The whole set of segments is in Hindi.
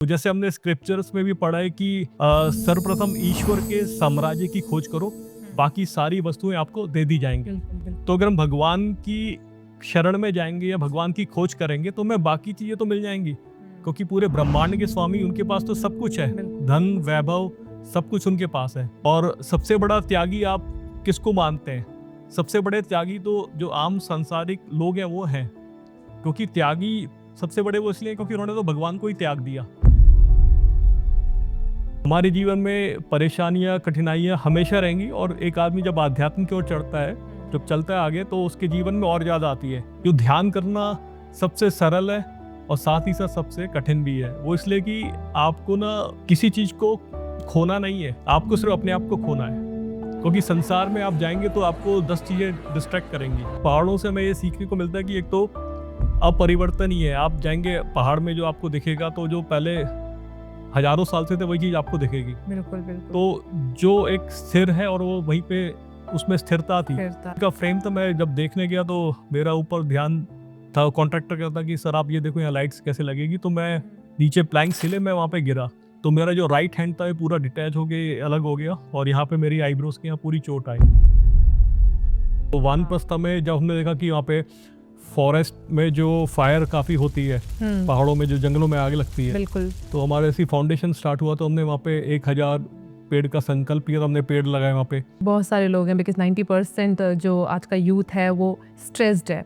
तो जैसे हमने स्क्रिप्चर्स में भी पढ़ा है कि सर्वप्रथम ईश्वर के साम्राज्य की खोज करो, बाकी सारी वस्तुएं आपको दे दी जाएंगी। तो अगर हम भगवान की शरण में जाएंगे या भगवान की खोज करेंगे तो हमें बाकी चीजें तो मिल जाएंगी, क्योंकि पूरे ब्रह्मांड के स्वामी, उनके पास तो सब कुछ है, धन वैभव सब कुछ उनके पास है। और सबसे बड़ा त्यागी आप किसको मानते हैं? सबसे बड़े त्यागी तो जो आम सांसारिक लोग हैं वो हैं, क्योंकि त्यागी सबसे बड़े वो इसलिए क्योंकि उन्होंने तो भगवान को ही त्याग दिया। हमारे जीवन में परेशानियां, कठिनाइयां हमेशा रहेंगी, और एक आदमी जब आध्यात्म की ओर चढ़ता है, जब चलता है आगे, तो उसके जीवन में और ज्यादा आती है। जो ध्यान करना सबसे सरल है और साथ ही साथ सबसे कठिन भी है। वो इसलिए कि आपको ना किसी चीज को खोना नहीं है, आपको सिर्फ अपने आप को खोना है। क्योंकि संसार में आप जाएंगे तो आपको 10 चीजें डिस्ट्रैक्ट करेंगी। पहाड़ों से हमें ये सीखने को मिलता है कि एक तो अपरिवर्तनीय है। आप जाएंगे पहाड़ में, जो आपको दिखेगा तो जो पहले हजारों साल से थे वही चीज आपको दिखेगी। बिल्कुल बिल्कुल। तो जो एक स्थिर है और वो वहीं पे उसमें स्थिरता थी। का फ्रेम तो मैं जब देखने गया तो मेरा ऊपर ध्यान था, कॉन्ट्रैक्टर कहता कि सर आप ये देखो यहाँ लाइट्स कैसे लगेगी, तो मैं नीचे प्लैंक हिले, मैं वहाँ पे गिरा, तो मेरा जो राइट हैंड था ये पूरा डिटैच हो गया, अलग हो गया, और यहाँ पे मेरी आईब्रोज के यहाँ पूरी चोट आई। तो वानप्रस्थ में जब हमने देखा कि वहाँ पे फॉरेस्ट में जो फायर काफी होती है, पहाड़ों में जो जंगलों में आग लगती है, बिल्कुल। तो हमारे ऐसी फाउंडेशन स्टार्ट हुआ, तो हमने वहाँ पे 1000 पेड़ का संकल्प किया, तो हमने पेड़ लगाए वहाँ पे। बहुत सारे लोग हैं, बिकॉज 90% जो आज का यूथ है वो स्ट्रेस्ड है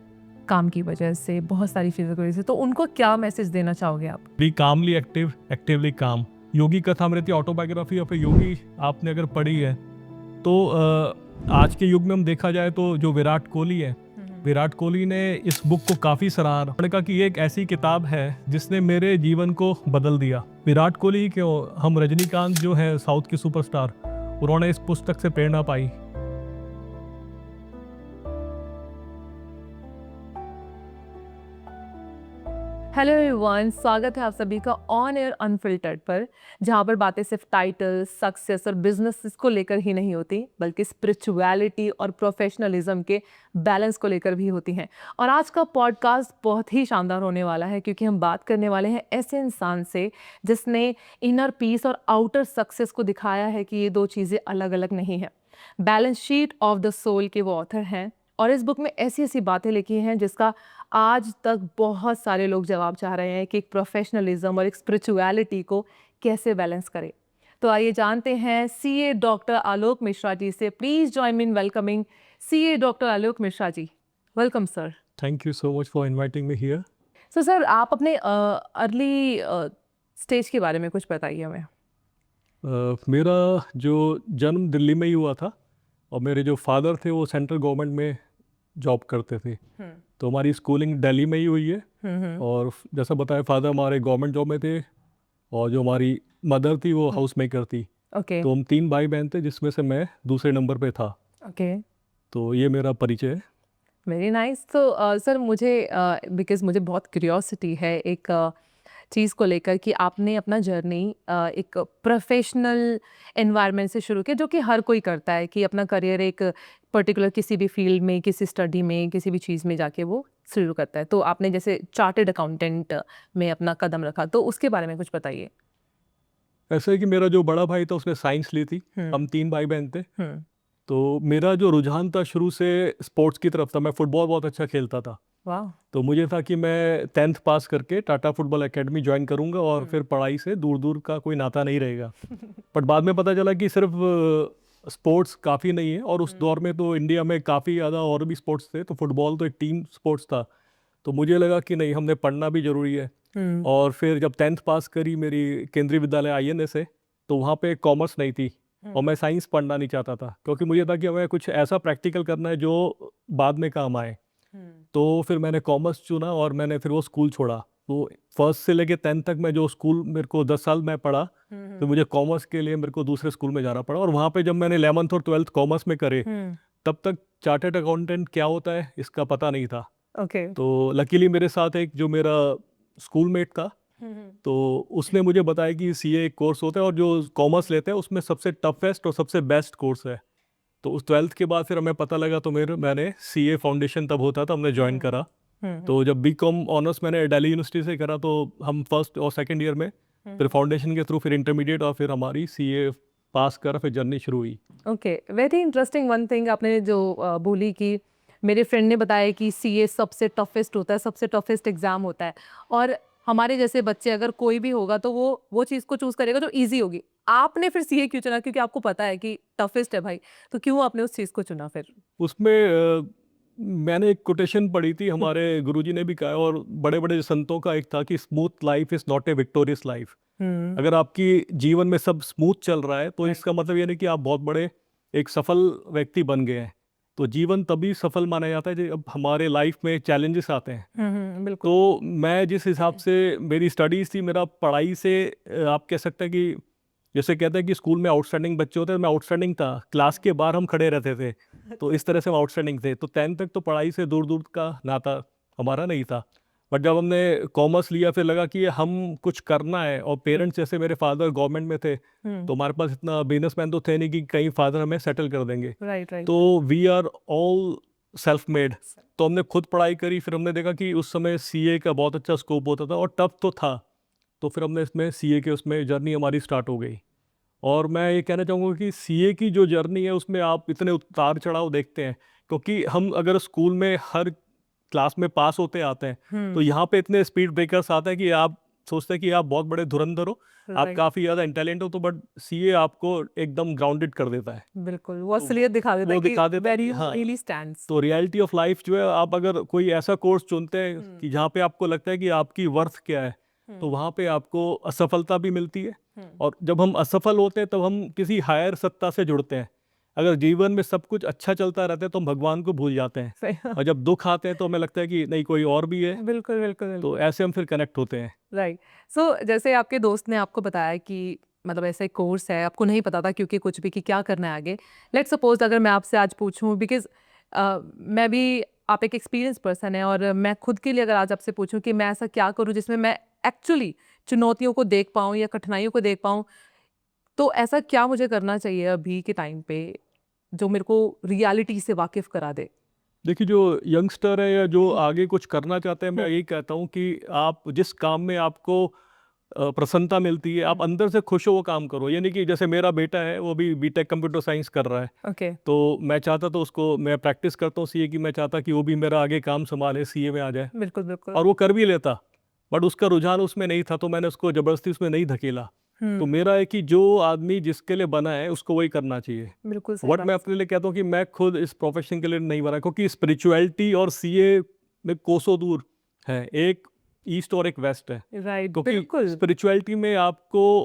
काम की वजह से, बहुत सारी चीज़ों की वजह से। तो उनको क्या मैसेज देना चाहोगे आप? बी कामली एक्टिव, एक्टिवली काम। योगी कथा अमृति ऑटोबायोग्राफी ऑफ ए योगी आपने अगर पढ़ी है तो आज के युग में हम देखा जाए तो जो विराट कोहली है, विराट कोहली ने इस बुक को काफी सराहा। उन्होंने कहा कि ये एक ऐसी किताब है जिसने मेरे जीवन को बदल दिया। विराट कोहली क्यों, हम रजनीकांत जो है साउथ के सुपरस्टार, उन्होंने इस पुस्तक से प्रेरणा पाई। हेलो एवरीवन, स्वागत है आप सभी का ऑन एयर अनफिल्टर्ड पर, जहाँ पर बातें सिर्फ टाइटल, सक्सेस और बिजनेस को लेकर ही नहीं होती, बल्कि स्पिरिचुअलिटी और प्रोफेशनलिज्म के बैलेंस को लेकर भी होती हैं। और आज का पॉडकास्ट बहुत ही शानदार होने वाला है, क्योंकि हम बात करने वाले हैं ऐसे इंसान से जिसने इनर पीस और आउटर सक्सेस को दिखाया है कि ये दो चीज़ें अलग अलग नहीं हैं। Balance sheet of the soul के वो ऑथर हैं, और इस बुक में ऐसी ऐसी बातें लिखी हैं जिसका आज तक बहुत सारे लोग जवाब चाह रहे हैं कि एक प्रोफेशनलिज्म और एक स्पिरिचुअलिटी को कैसे बैलेंस करें। तो आइए जानते हैं सीए डॉक्टर आलोक मिश्रा जी से। Please join me in welcoming CA doctor Alok Mishra ji. Welcome sir. Thank you so much for inviting me here. So sir, आप अपने अर्ली स्टेज के बारे में कुछ बताइए हमें। मेरा जो जन्म दिल्ली में ही हुआ था, और मेरे जो फादर थे वो सेंट्रल गवर्नमेंट में जॉब करते थे, तो हमारी स्कूलिंग दिल्ली में ही हुई है। और जैसा बताया, फादर हमारे गवर्नमेंट जॉब में थे, और जो हमारी मदर थी वो हाउस मेकर थी। तो हम 3 भाई बहन थे, जिसमें से मैं दूसरे नंबर पे था। तो ये मेरा परिचय है। Very nice. तो सर, मुझे बिकॉज मुझे बहुत क्यूरियोसिटी है एक चीज़ को लेकर कि आपने अपना जर्नी एक प्रोफेशनल एनवायरनमेंट से शुरू किया, जो कि हर कोई करता है कि अपना करियर एक पर्टिकुलर किसी भी फील्ड में, किसी स्टडी में, किसी भी चीज़ में जाके वो शुरू करता है। तो आपने जैसे चार्टेड अकाउंटेंट में अपना कदम रखा, तो उसके बारे में कुछ बताइए। ऐसा है कि मेरा जो बड़ा भाई था उसने साइंस ली थी, हम 3 भाई बहन थे। तो मेरा जो रुझान था शुरू से स्पोर्ट्स की तरफ था। मैं फुटबॉल बहुत अच्छा खेलता था। वाह। तो मुझे था कि मैं 10th पास करके टाटा फुटबॉल एकेडमी ज्वाइन करूंगा, और फिर पढ़ाई से दूर दूर का कोई नाता नहीं रहेगा। बट बाद में पता चला कि सिर्फ स्पोर्ट्स काफ़ी नहीं है, और उस दौर में तो इंडिया में काफ़ी ज़्यादा और भी स्पोर्ट्स थे, तो फुटबॉल तो एक टीम स्पोर्ट्स था। तो मुझे लगा कि नहीं, हमने पढ़ना भी ज़रूरी है। और फिर जब 10th पास करी मेरी केंद्रीय विद्यालय INA से, तो वहाँ पे कॉमर्स नहीं थी, और मैं साइंस पढ़ना नहीं चाहता था, क्योंकि मुझे था कि हमें कुछ ऐसा प्रैक्टिकल करना है जो बाद में काम आए। तो फिर मैंने कॉमर्स चुना, और मैंने फिर वो स्कूल छोड़ा। तो फर्स्ट से लेके 10th तक मैं जो स्कूल, मेरे को 10 साल मैं पढ़ा, तो मुझे कॉमर्स के लिए मेरे को दूसरे स्कूल में जाना पड़ा। और वहाँ पे जब मैंने 11th और 12th कॉमर्स में करे, तब तक चार्टर्ड अकाउंटेंट क्या होता है इसका पता नहीं था। तो लकीली मेरे साथ एक जो मेरा स्कूल मेट था, तो उसने मुझे बताया कि CA एक कोर्स होता है, और जो कॉमर्स लेते हैं उसमें सबसे टफेस्ट और सबसे बेस्ट कोर्स है। तो उस 12th के बाद फिर हमें पता लगा, तो मैंने CA फाउंडेशन तब होता था, हमने ज्वाइन करा। तो जब BCom ऑनर्स मैंने दिल्ली यूनिवर्सिटी से करा, तो हम फर्स्ट और सेकंड ईयर में फिर फाउंडेशन के थ्रू फिर इंटरमीडिएट और फिर हमारी सीए पास कर फिर जर्नी शुरू हुई। Okay, very interesting one thing आपने जो बोली कि मेरे फ्रेंड ने बताया कि सीए सबसे टफेस्ट होता है, सबसे टफेस्ट एग्जाम होता है, और हमारे जैसे बच्चे अगर कोई भी होगा तो वो चीज़ को चूज़ करेगा जो इजी होगी। आपने फिर सीए क्यों चुना? क्योंकि आपको पता है कि टफेस्ट है भाई, तो क्यों आपने उस चीज़ को चुना फिर? उसमें मैंने एक कोटेशन पढ़ी थी, हमारे गुरुजी ने भी कहा और बड़े बड़े संतों का एक था कि smooth life is not a victorious life. अगर आपकी जीवन में सब स्मूथ चल रहा है तो इसका मतलब ये नहीं कि आप बहुत बड़े एक सफल व्यक्ति बन गए हैं। तो जीवन तभी सफल माना जाता है जब हमारे लाइफ में चैलेंजेस आते हैं। बिल्कुल। तो मैं जिस हिसाब से मेरी स्टडीज़ थी, मेरा पढ़ाई से आप कह सकते हैं कि जैसे कहते हैं कि स्कूल में आउटस्टैंडिंग बच्चे होते हैं, मैं आउटस्टैंडिंग था। क्लास के बाहर हम खड़े रहते थे, तो इस तरह से हम आउटस्टैंडिंग थे। तो 10th तक तो पढ़ाई से दूर दूर का नाता हमारा नहीं था। बट जब हमने कॉमर्स लिया फिर लगा कि हम कुछ करना है, और पेरेंट्स जैसे मेरे फादर गवर्नमेंट में थे, तो हमारे पास इतना बिजनेसमैन तो थे नहीं कि कहीं फादर हमें सेटल कर देंगे। राइट। तो we are all self made. तो हमने खुद पढ़ाई करी, फिर हमने देखा कि उस समय सीए का बहुत अच्छा स्कोप होता था और टफ तो था। तो फिर हमने इसमें सीए के उसमें जर्नी हमारी स्टार्ट हो गई। और मैं ये कहना चाहूँगा कि सीए की जो जर्नी है उसमें आप इतने उतार चढ़ाव देखते हैं, क्योंकि हम अगर स्कूल में हर क्लास में पास होते आते हैं, तो यहाँ पे इतने स्पीड ब्रेकर्स आते हैं कि आप सोचते हैं कि आप बहुत बड़े धुरंधर हो, आप काफ़ी ज़्यादा इंटेलिजेंट हो, तो बट सीए आपको एकदम ग्राउंडेड कर देता है। बिल्कुल, वो असलियत दिखा देता है वो कि दिखा देता है वेर कि यू हाँ, रियली स्टैंड्स। तो रियलिटी ऑफ लाइफ जो है, आप अगर कोई ऐसा कोर्स चुनते हैं कि जहाँ पे आपको लगता है कि आपकी वर्थ क्या है, तो वहाँ पे आपको असफलता भी मिलती है। और जब हम असफल होते हैं तब हम किसी हायर सत्ता से जुड़ते हैं। अगर जीवन में सब कुछ अच्छा चलता रहता है तो हम भगवान को भूल जाते हैं, सही। और जब दुख आते हैं तो हमें लगता है कि नहीं, कोई और भी है। बिल्कुल बिल्कुल तो ऐसे हम फिर कनेक्ट होते हैं। राइट। सो जैसे आपके दोस्त ने आपको बताया कि मतलब ऐसा एक कोर्स है, आपको नहीं पता था क्योंकि कुछ भी कि क्या करना है आगे। लेट्स सपोज अगर मैं आपसे आज पूछूं, बिकॉज मैं भी, आप एक एक्सपीरियंस पर्सन है, और मैं खुद के लिए अगर आज आपसे पूछूं कि मैं ऐसा क्या करूं जिसमें मैं एक्चुअली चुनौतियों को देख पाऊं या कठिनाइयों को देख पाऊं, तो ऐसा क्या मुझे करना चाहिए अभी के टाइम पे जो मेरे को रियलिटी से वाकिफ करा दे? देखिए, जो यंगस्टर है या जो आगे कुछ करना चाहते हैं, मैं यही कहता हूँ कि आप जिस काम में आपको प्रसन्नता मिलती है, आप अंदर से खुश हो वो काम करो। यानी कि जैसे मेरा बेटा है, वो भी बीटेक कंप्यूटर साइंस कर रहा है। ओके। तो मैं चाहता तो उसको, मैं प्रैक्टिस करता हूँ सीए की, मैं चाहता कि वो भी मेरा आगे काम संभाले, सीए में आ जाए, बिल्कुल बिल्कुल। और वो कर भी लेता। बट उसका रुझान उसमें नहीं था, तो मैंने उसको ज़बरदस्ती उसमें नहीं धकेला। तो मेरा है कि जो आदमी जिसके लिए बना है उसको वही करना चाहिए। बिल्कुल सही बट बात। मैं अपने लिए कहता हूँ कि मैं खुद इस प्रोफेशन के लिए नहीं बना, क्योंकि स्पिरिचुअलिटी और सीए में कोसों दूर है। एक ईस्ट और एक वेस्ट है। राइट, क्योंकि बिल्कुल। स्पिरिचुअलिटी में आपको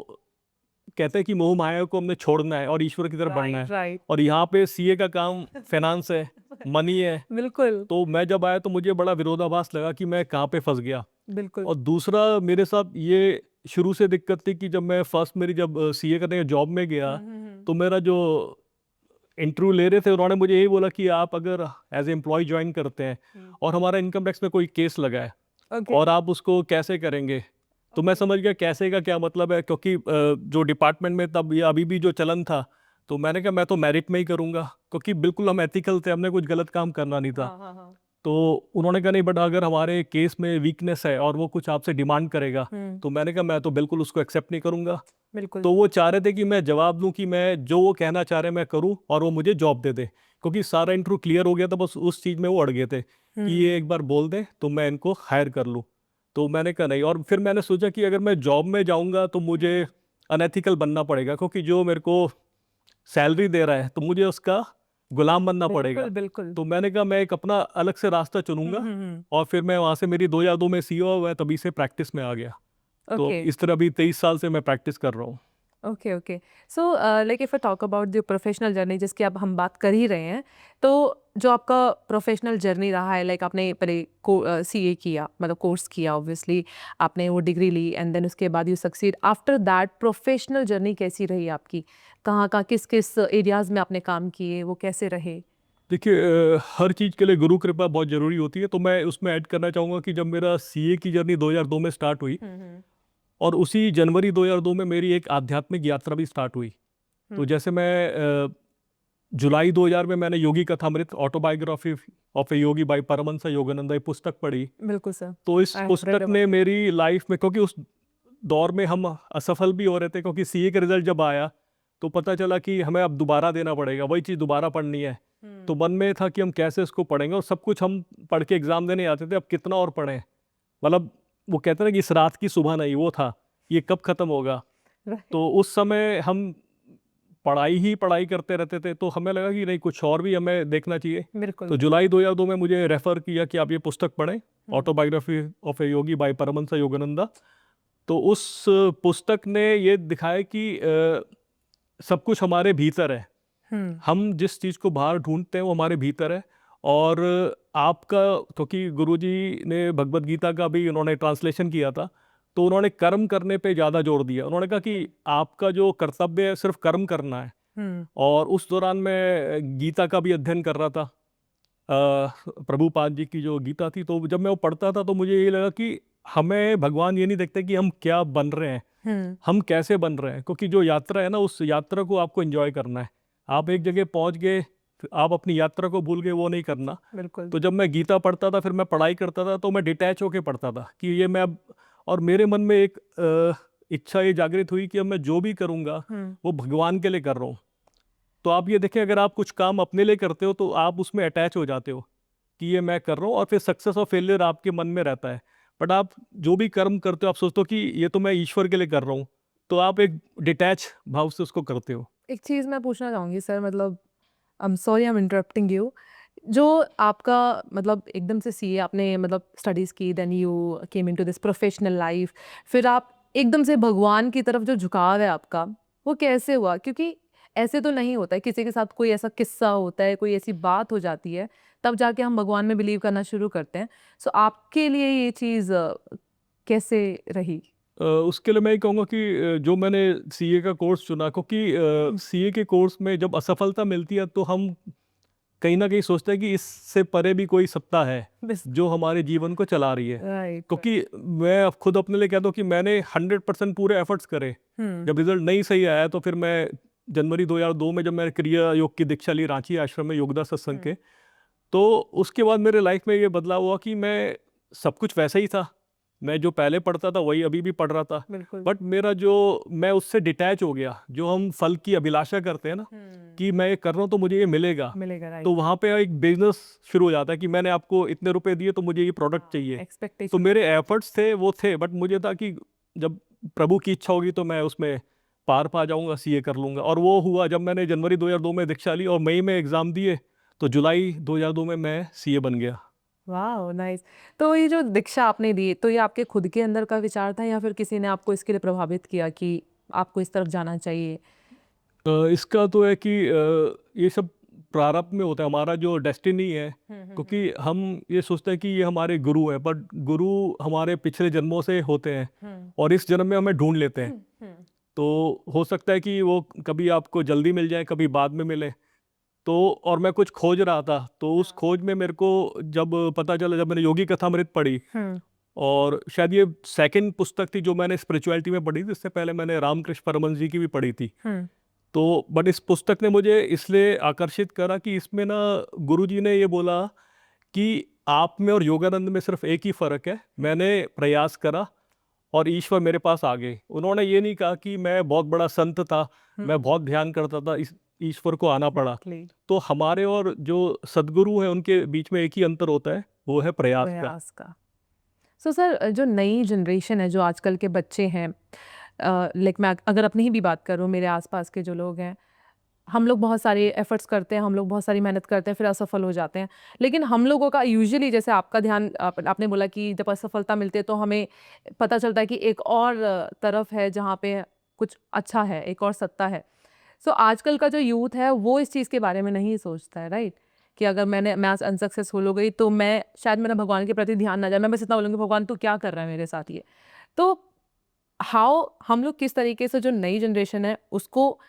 कहते हैं कि मोह माया को हमने छोड़ना है और ईश्वर की तरफ बढ़ना राइट है। राइट। और यहाँ पे सीए का काम फाइनेंस है, मनी है। बिल्कुल तो मैं जब आया तो मुझे बड़ा विरोधाभास लगा कि मैं कहाँ पे फंस गया। बिल्कुल। और दूसरा, मेरे साथ ये शुरू से दिक्कत थी कि जब मैं फर्स्ट मेरी जब सीए करने जॉब में गया, तो मेरा जो इंटरव्यू ले रहे थे, उन्होंने मुझे यही बोला कि आप अगर एज ए एम्प्लॉय ज्वाइन करते हैं और हमारा इनकम टैक्स में कोई केस लगा है, ओके। और आप उसको कैसे करेंगे। तो मैं समझ गया कैसे का क्या मतलब है, क्योंकि जो डिपार्टमेंट में तब या अभी भी जो चलन था, तो मैंने कहा मैं तो मेरिट में ही करूँगा, क्योंकि बिल्कुल हम एथिकल थे, हमने कुछ गलत काम करना नहीं था। हाँ हाँ। तो उन्होंने कहा नहीं, बट अगर हमारे केस में वीकनेस है और वो कुछ आपसे डिमांड करेगा, तो मैंने कहा मैं तो बिल्कुल उसको एक्सेप्ट नहीं करूँगा। बिल्कुल। तो वो चाह रहे थे कि मैं जवाब दूं कि मैं जो वो कहना चाह रहे हैं मैं करूं और वो मुझे जॉब दे दे, क्योंकि सारा इंटरव्यू क्लियर हो गया था, बस उस चीज़ में वो अड़ गए थे कि ये एक बार बोल दें तो मैं इनको हायर कर लूं। तो मैंने कहा नहीं, और फिर मैंने सोचा कि अगर मैं जॉब में जाऊंगा तो मुझे अनएथिकल बनना पड़ेगा, क्योंकि जो मेरे को सैलरी दे रहा है तो मुझे उसका गुलाम बनना पड़ेगा। बिल्कुल बिल्कुल। तो मैंने कहा मैं एक अपना अलग से रास्ता चुनूंगा, और फिर मैं वहाँ से, मेरी 2002 में सीओ हुआ, तभी से प्रैक्टिस में आ गया। तो ओके इस तरह अभी 23 साल से मैं प्रैक्टिस कर रहा हूँ। Okay okay. So like if I talk about the professional journey जिसकी अब हम बात कर ही रहे हैं, तो जो आपका प्रोफेशनल जर्नी रहा है, लाइक आपने पहले सीए किया, मतलब कोर्स किया, ऑब्वियसली आपने वो डिग्री ली, एंड देन उसके बाद you succeed. After that professional journey कैसी रही आपकी? कहाँ कहाँ किस किस एरियाज में आपने काम किए, वो कैसे रहे? देखिए, हर चीज़ के लिए गुरु कृपा बहुत ज़रूरी होती है। तो मैं उसमें ऐड करना चाहूँगा कि जब मेरा सीए की जर्नी 2002 में स्टार्ट हुई, और उसी जनवरी 2002 में मेरी एक आध्यात्मिक यात्रा भी स्टार्ट हुई। तो जैसे मैं जुलाई 2000 में मैंने Yogi Kathamrit, autobiography of a Yogi by Paramahansa Yogananda, ये पुस्तक पढ़ी। बिल्कुल सर। तो इस I have read पुस्तक about ने it. मेरी लाइफ में, क्योंकि उस दौर में हम असफल भी हो रहे थे, क्योंकि सीए का रिजल्ट जब आया तो पता चला कि हमें अब दोबारा देना पड़ेगा, वही चीज़ दोबारा पढ़नी है। तो मन में था कि हम कैसे इसको पढ़ेंगे, और सब कुछ हम पढ़ के एग्ज़ाम देने आते थे, अब कितना और पढ़ें। मतलब वो कहते हैं ना कि इस रात की सुबह नहीं, वो था ये कब ख़त्म होगा। तो उस समय हम पढ़ाई ही पढ़ाई करते रहते थे, तो हमें लगा कि नहीं, कुछ और भी हमें देखना चाहिए। बिल्कुल। तो जुलाई 2002 में मुझे रेफ़र किया कि आप ये पुस्तक पढ़ें, autobiography of a Yogi by Paramahansa Yogananda. तो उस पुस्तक ने ये दिखाया कि सब कुछ हमारे भीतर है। हम जिस चीज़ को बाहर ढूंढते हैं वो हमारे भीतर है। और आपका, क्योंकि गुरुजी ने भगवत गीता का भी उन्होंने ट्रांसलेशन किया था, तो उन्होंने कर्म करने पे ज़्यादा जोर दिया। उन्होंने कहा कि आपका जो कर्तव्य है सिर्फ कर्म करना है। और उस दौरान मैं गीता का भी अध्ययन कर रहा था, प्रभुपाद जी की जो गीता थी। तो जब मैं वो पढ़ता था तो मुझे ये लगा कि हमें भगवान ये नहीं देखते कि हम क्या बन रहे हैं, हम कैसे बन रहे हैं। क्योंकि जो यात्रा है ना, उस यात्रा को आपको एंजॉय करना है। आप एक जगह पहुंच गए, आप अपनी यात्रा को भूल गए, वो नहीं करना। बिल्कुल। तो जब मैं गीता पढ़ता था, फिर मैं पढ़ाई करता था, तो मैं डिटैच होके पढ़ता था कि ये मैं अब, और मेरे मन में एक इच्छा ये जागृत हुई कि अब मैं जो भी करूँगा वो भगवान के लिए कर रहा हूँ। तो आप ये देखें, अगर आप कुछ काम अपने लिए करते हो तो आप उसमें अटैच हो जाते हो कि ये मैं कर रहा हूँ, और फिर सक्सेस और फेलियर आपके मन में रहता है। बट आप जो भी कर्म करते हो, आप सोचते हो कि ये तो मैं ईश्वर के लिए कर रहा हूँ, तो आप एक डिटैच भाव से उसको करते हो। एक चीज़ मैं पूछना चाहूँगी सर, मतलब I am sorry I am interrupting you. जो आपका मतलब एकदम से सीए आपने मतलब स्टडीज़ की, then you came into this professional life, फिर आप एकदम से भगवान की तरफ जो झुकाव है आपका, वो कैसे हुआ? क्योंकि ऐसे तो नहीं होता है, किसी के साथ कोई ऐसा किस्सा होता है, कोई ऐसी बात हो जाती है, तब जाके हम भगवान में बिलीव करना शुरू करते हैं। सो आपके लिए ये चीज़ कैसे रही? उसके लिए मैं ये कहूँगा कि जो मैंने सीए का कोर्स चुना, क्योंकि सीए के कोर्स में जब असफलता मिलती है तो हम कहीं ना कहीं सोचते हैं कि इससे परे भी कोई सत्ता है बस। जो हमारे जीवन को चला रही है। राइट। क्योंकि मैं अब खुद अपने लिए कहता हूँ कि मैंने 100% पूरे एफर्ट्स करे। जब रिजल्ट नहीं सही आया तो फिर मैं जनवरी 2002 में जब मैंने क्रिया योग की दीक्षा ली रांची आश्रम में योगदा सत्संग के, तो उसके बाद मेरे लाइफ में ये बदलाव हुआ कि मैं सब कुछ वैसा ही था। मैं जो पहले पढ़ता था वही अभी भी पढ़ रहा था। बिल्कुल। बट मेरा जो, मैं उससे डिटैच हो गया। जो हम फल की अभिलाषा करते हैं ना, कि मैं ये कर रहा हूँ तो मुझे ये मिलेगा, मिलेगा, राइट। तो वहाँ पे एक बिजनेस शुरू हो जाता है कि मैंने आपको इतने रुपए दिए तो मुझे ये प्रोडक्ट चाहिए। तो एक्सपेक्टेशन। मेरे एफर्ट्स थे वो थे, बट मुझे था कि जब प्रभु की इच्छा होगी तो मैं उसमें पार पा जाऊंगा, सीए कर लूंगा। और वो हुआ जब मैंने जनवरी 2002 में दीक्षा ली और मई में एग्ज़ाम दिए, तो जुलाई 2002 में मैं सीए बन गया। वाह, नाइस। तो ये जो दीक्षा आपने दी, तो ये आपके खुद के अंदर का विचार था या फिर किसी ने आपको इसके लिए प्रभावित किया कि आपको इस तरफ जाना चाहिए? इसका तो है कि ये सब प्रारब्ध में होता है, हमारा जो डेस्टिनी है। क्योंकि हम ये सोचते हैं कि ये हमारे गुरु है, बट गुरु हमारे पिछले जन्मों से होते हैं और इस जन्म में हमें ढूंढ लेते हैं। तो हो सकता है कि वो कभी आपको जल्दी मिल जाए, कभी बाद में मिले। तो और मैं कुछ खोज रहा था, तो उस खोज में मेरे को जब पता चला, जब मैंने योगी कथामृत पढ़ी, और शायद ये सेकंड पुस्तक थी जो मैंने स्पिरिचुअलिटी में पढ़ी थी, इससे पहले मैंने रामकृष्ण परमहंस जी की भी पढ़ी थी। तो बट इस पुस्तक ने मुझे इसलिए आकर्षित करा कि इसमें ना गुरुजी ने ये बोला कि आप में और योगानंद में सिर्फ एक ही फ़र्क है। मैंने प्रयास करा और ईश्वर मेरे पास आ गए। उन्होंने ये नहीं कहा कि मैं बहुत बड़ा संत था, मैं बहुत ध्यान करता था, इस ईश्वर को आना पड़ा। तो हमारे और जो सदगुरु हैं उनके बीच में एक ही अंतर होता है, वो है प्रयास का। सो सर, जो नई जनरेशन है, जो आजकल के बच्चे हैं, लाइक मैं अगर अपनी ही भी बात करूँ, मेरे आसपास के जो लोग हैं, हम लोग बहुत सारे एफर्ट्स करते हैं, हम लोग बहुत सारी मेहनत करते हैं, फिर असफल हो जाते हैं। लेकिन हम लोगों का यूजुअली, जैसे आपका ध्यान, आपने बोला कि जब असफलता मिलती है तो हमें पता चलता है कि एक और तरफ है जहाँ पे कुछ अच्छा है, एक और सत्ता है। सो आजकल का जो यूथ है वो इस चीज़ के बारे में नहीं सोचता है, राइट? कि अगर मैं आज अनसक्सेसफुल हो गई तो मैं शायद मेरा भगवान के प्रति ध्यान ना जाए, मैं बस इतना बोलूँगी, भगवान तू क्या कर रहा है मेरे साथ ये। तो हाउ हम लोग किस तरीके से जो नई जनरेशन है उसको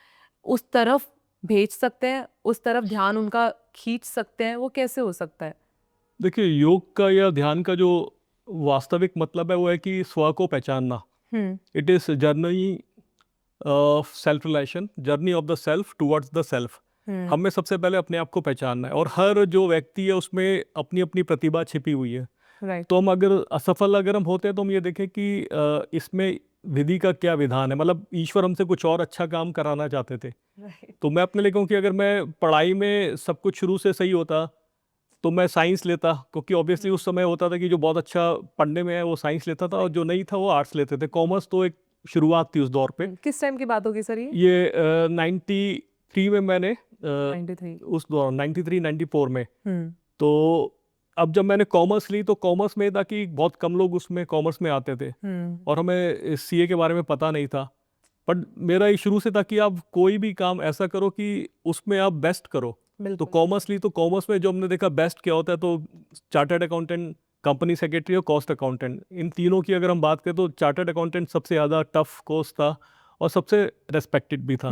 उस तरफ भेज सकते हैं, उस तरफ ध्यान उनका खींच सकते हैं, वो कैसे हो सकता है? देखिए, योग का या ध्यान का जो वास्तविक मतलब है वो है कि स्व को पहचानना। It is journey of self relation, journey of the self towards the self. हमें सबसे पहले अपने आप को पहचानना है, और हर जो व्यक्ति है उसमें अपनी अपनी प्रतिभा छिपी हुई है। राइट। तो हम अगर असफल अगर हम होते हैं तो हम ये देखें कि इसमें विधि का क्या विधान है, मतलब ईश्वर हमसे कुछ और अच्छा काम कराना चाहते थे। राइट। तो मैं अपने लिए कहूँ कि अगर मैं पढ़ाई में सब कुछ शुरू से सही होता तो मैं साइंस लेता, क्योंकि ऑब्वियसली उस समय होता था कि जो बहुत अच्छा पढ़ने में है वो साइंस लेता था और जो नहीं था वो आर्ट्स लेते थे। कॉमर्स तो एक शुरुआत थी उस दौर पे। किस टाइम की बात होगी सर ये? ये 93 में मैंने 93। उस दौर 93-94 में। हम्म। तो अब जब मैंने कॉमर्स ली तो कॉमर्स में था कि बहुत कम लोग उसमें कॉमर्स में आते थे और हमें सीए के बारे में पता नहीं था। बट मेरा ये शुरू से था कि आप कोई भी काम ऐसा करो कि उसमें आप बेस्ट करो। तो बिल्कुल। कॉमर्स ली तो कॉमर्स में जो हमने देखा बेस्ट क्या होता है, तो चार्टर्ड अकाउंटेंट, कंपनी सेक्रेटरी और कॉस्ट अकाउंटेंट, इन तीनों की अगर हम बात करें तो चार्टर्ड अकाउंटेंट सबसे ज़्यादा टफ कोर्स था और सबसे रेस्पेक्टेड भी था।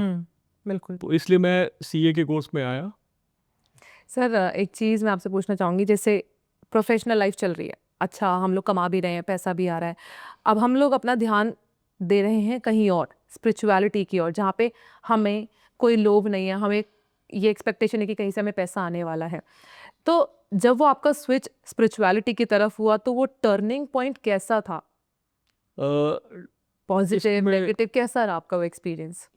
बिल्कुल। तो इसलिए मैं सीए के कोर्स में आया। सर एक चीज़ मैं आपसे पूछना चाहूँगी, जैसे प्रोफेशनल लाइफ चल रही है, अच्छा हम लोग कमा भी रहे हैं, पैसा भी आ रहा है, अब हम लोग अपना ध्यान दे रहे हैं कहीं और, स्पिरिचुअलिटी की ओर, जहाँ पे हमें कोई लोभ नहीं है, हमें ये एक्सपेक्टेशन है कि कहीं से हमें पैसा आने वाला है। तो जब वो आपका स्विच स्पिरिचुअलिटी की तरफ हुआ तो वो टर्निंग पॉइंट कैसा था? पॉजिटिव, इसमें नेगेटिव, कैसा रहा आपका वो एक्सपीरियंस?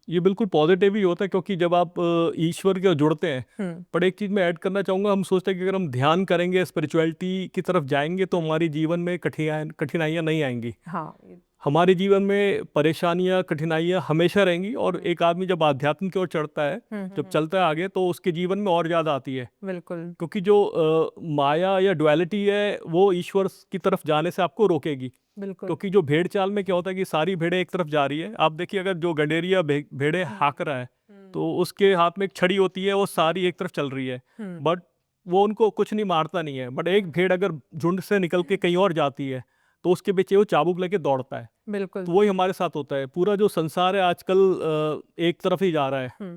ये बिल्कुल पॉजिटिव ही होता है, क्योंकि जब आप ईश्वर के जुड़ते हैं। हम्म। पर एक चीज़ मैं ऐड करना चाहूँगा, हम सोचते हैं कि अगर हम ध्यान करेंगे, स्पिरिचुअलिटी की तरफ जाएंगे तो हमारे जीवन में कठिनाइयाँ नहीं आएंगी। हाँ। हमारे जीवन में परेशानियाँ, कठिनाइयाँ हमेशा रहेंगी और एक आदमी जब आध्यात्म की ओर चढ़ता है, जब चलता है आगे, तो उसके जीवन में और ज़्यादा आती है। बिल्कुल। क्योंकि जो माया या डुअलिटी है वो ईश्वर की तरफ जाने से आपको रोकेगी। बिल्कुल। क्योंकि जो भेड़ चाल में क्या होता है कि सारी भेड़ें एक तरफ जा रही है। आप देखिए, अगर जो गंडेरिया भेड़ें हाँक रहा है तो उसके हाथ में एक छड़ी होती है, वो सारी एक तरफ चल रही है, बट वो उनको कुछ नहीं मारता नहीं है। बट एक भेड़ अगर झुंड से निकल के कहीं और जाती है तो उसके पीछे वो चाबुक लेके दौड़ता है। बिल्कुल। तो वही हमारे साथ होता है। पूरा जो संसार है आजकल एक तरफ ही जा रहा है,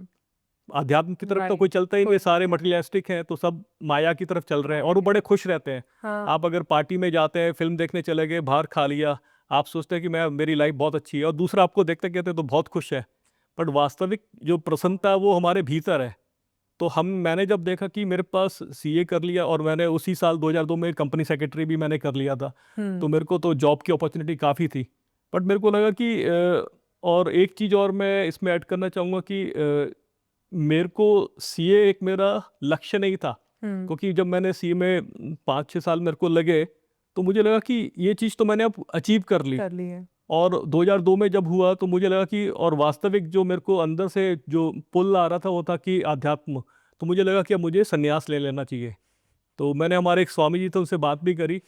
अध्यात्म की तरफ तो कोई चलता ही नहीं, सारे मटेरियलिस्टिक हैं, तो सब माया की तरफ चल रहे हैं और वो बड़े खुश रहते हैं। हाँ। आप अगर पार्टी में जाते हैं, फिल्म देखने चले गए, बाहर खा लिया, आप सोचते हैं कि मैं, मेरी लाइफ बहुत अच्छी है, और दूसरा आपको देखते कहते तो बहुत खुश है। बट वास्तविक जो प्रसन्नता है वो हमारे भीतर है। तो मैंने जब देखा कि मेरे पास सीए कर लिया और मैंने उसी साल 2002 में कंपनी सेक्रेटरी भी मैंने कर लिया था, तो मेरे को तो जॉब की अपॉर्चुनिटी काफ़ी थी। बट मेरे को लगा कि और एक चीज़ और मैं इसमें ऐड करना चाहूँगा कि मेरे को सीए एक मेरा लक्ष्य नहीं था। क्योंकि जब मैंने सीए में 5-6 साल मेरे को लगे तो मुझे लगा कि ये चीज़ तो मैंने अब अचीव कर ली। है। और 2002 में जब हुआ तो मुझे लगा कि, और वास्तविक जो मेरे को अंदर से जो पुल आ रहा था वो था कि आध्यात्म, तो मुझे लगा कि अब मुझे संन्यास ले लेना चाहिए। तो मैंने हमारे एक स्वामी जी थे, उनसे बात भी करी।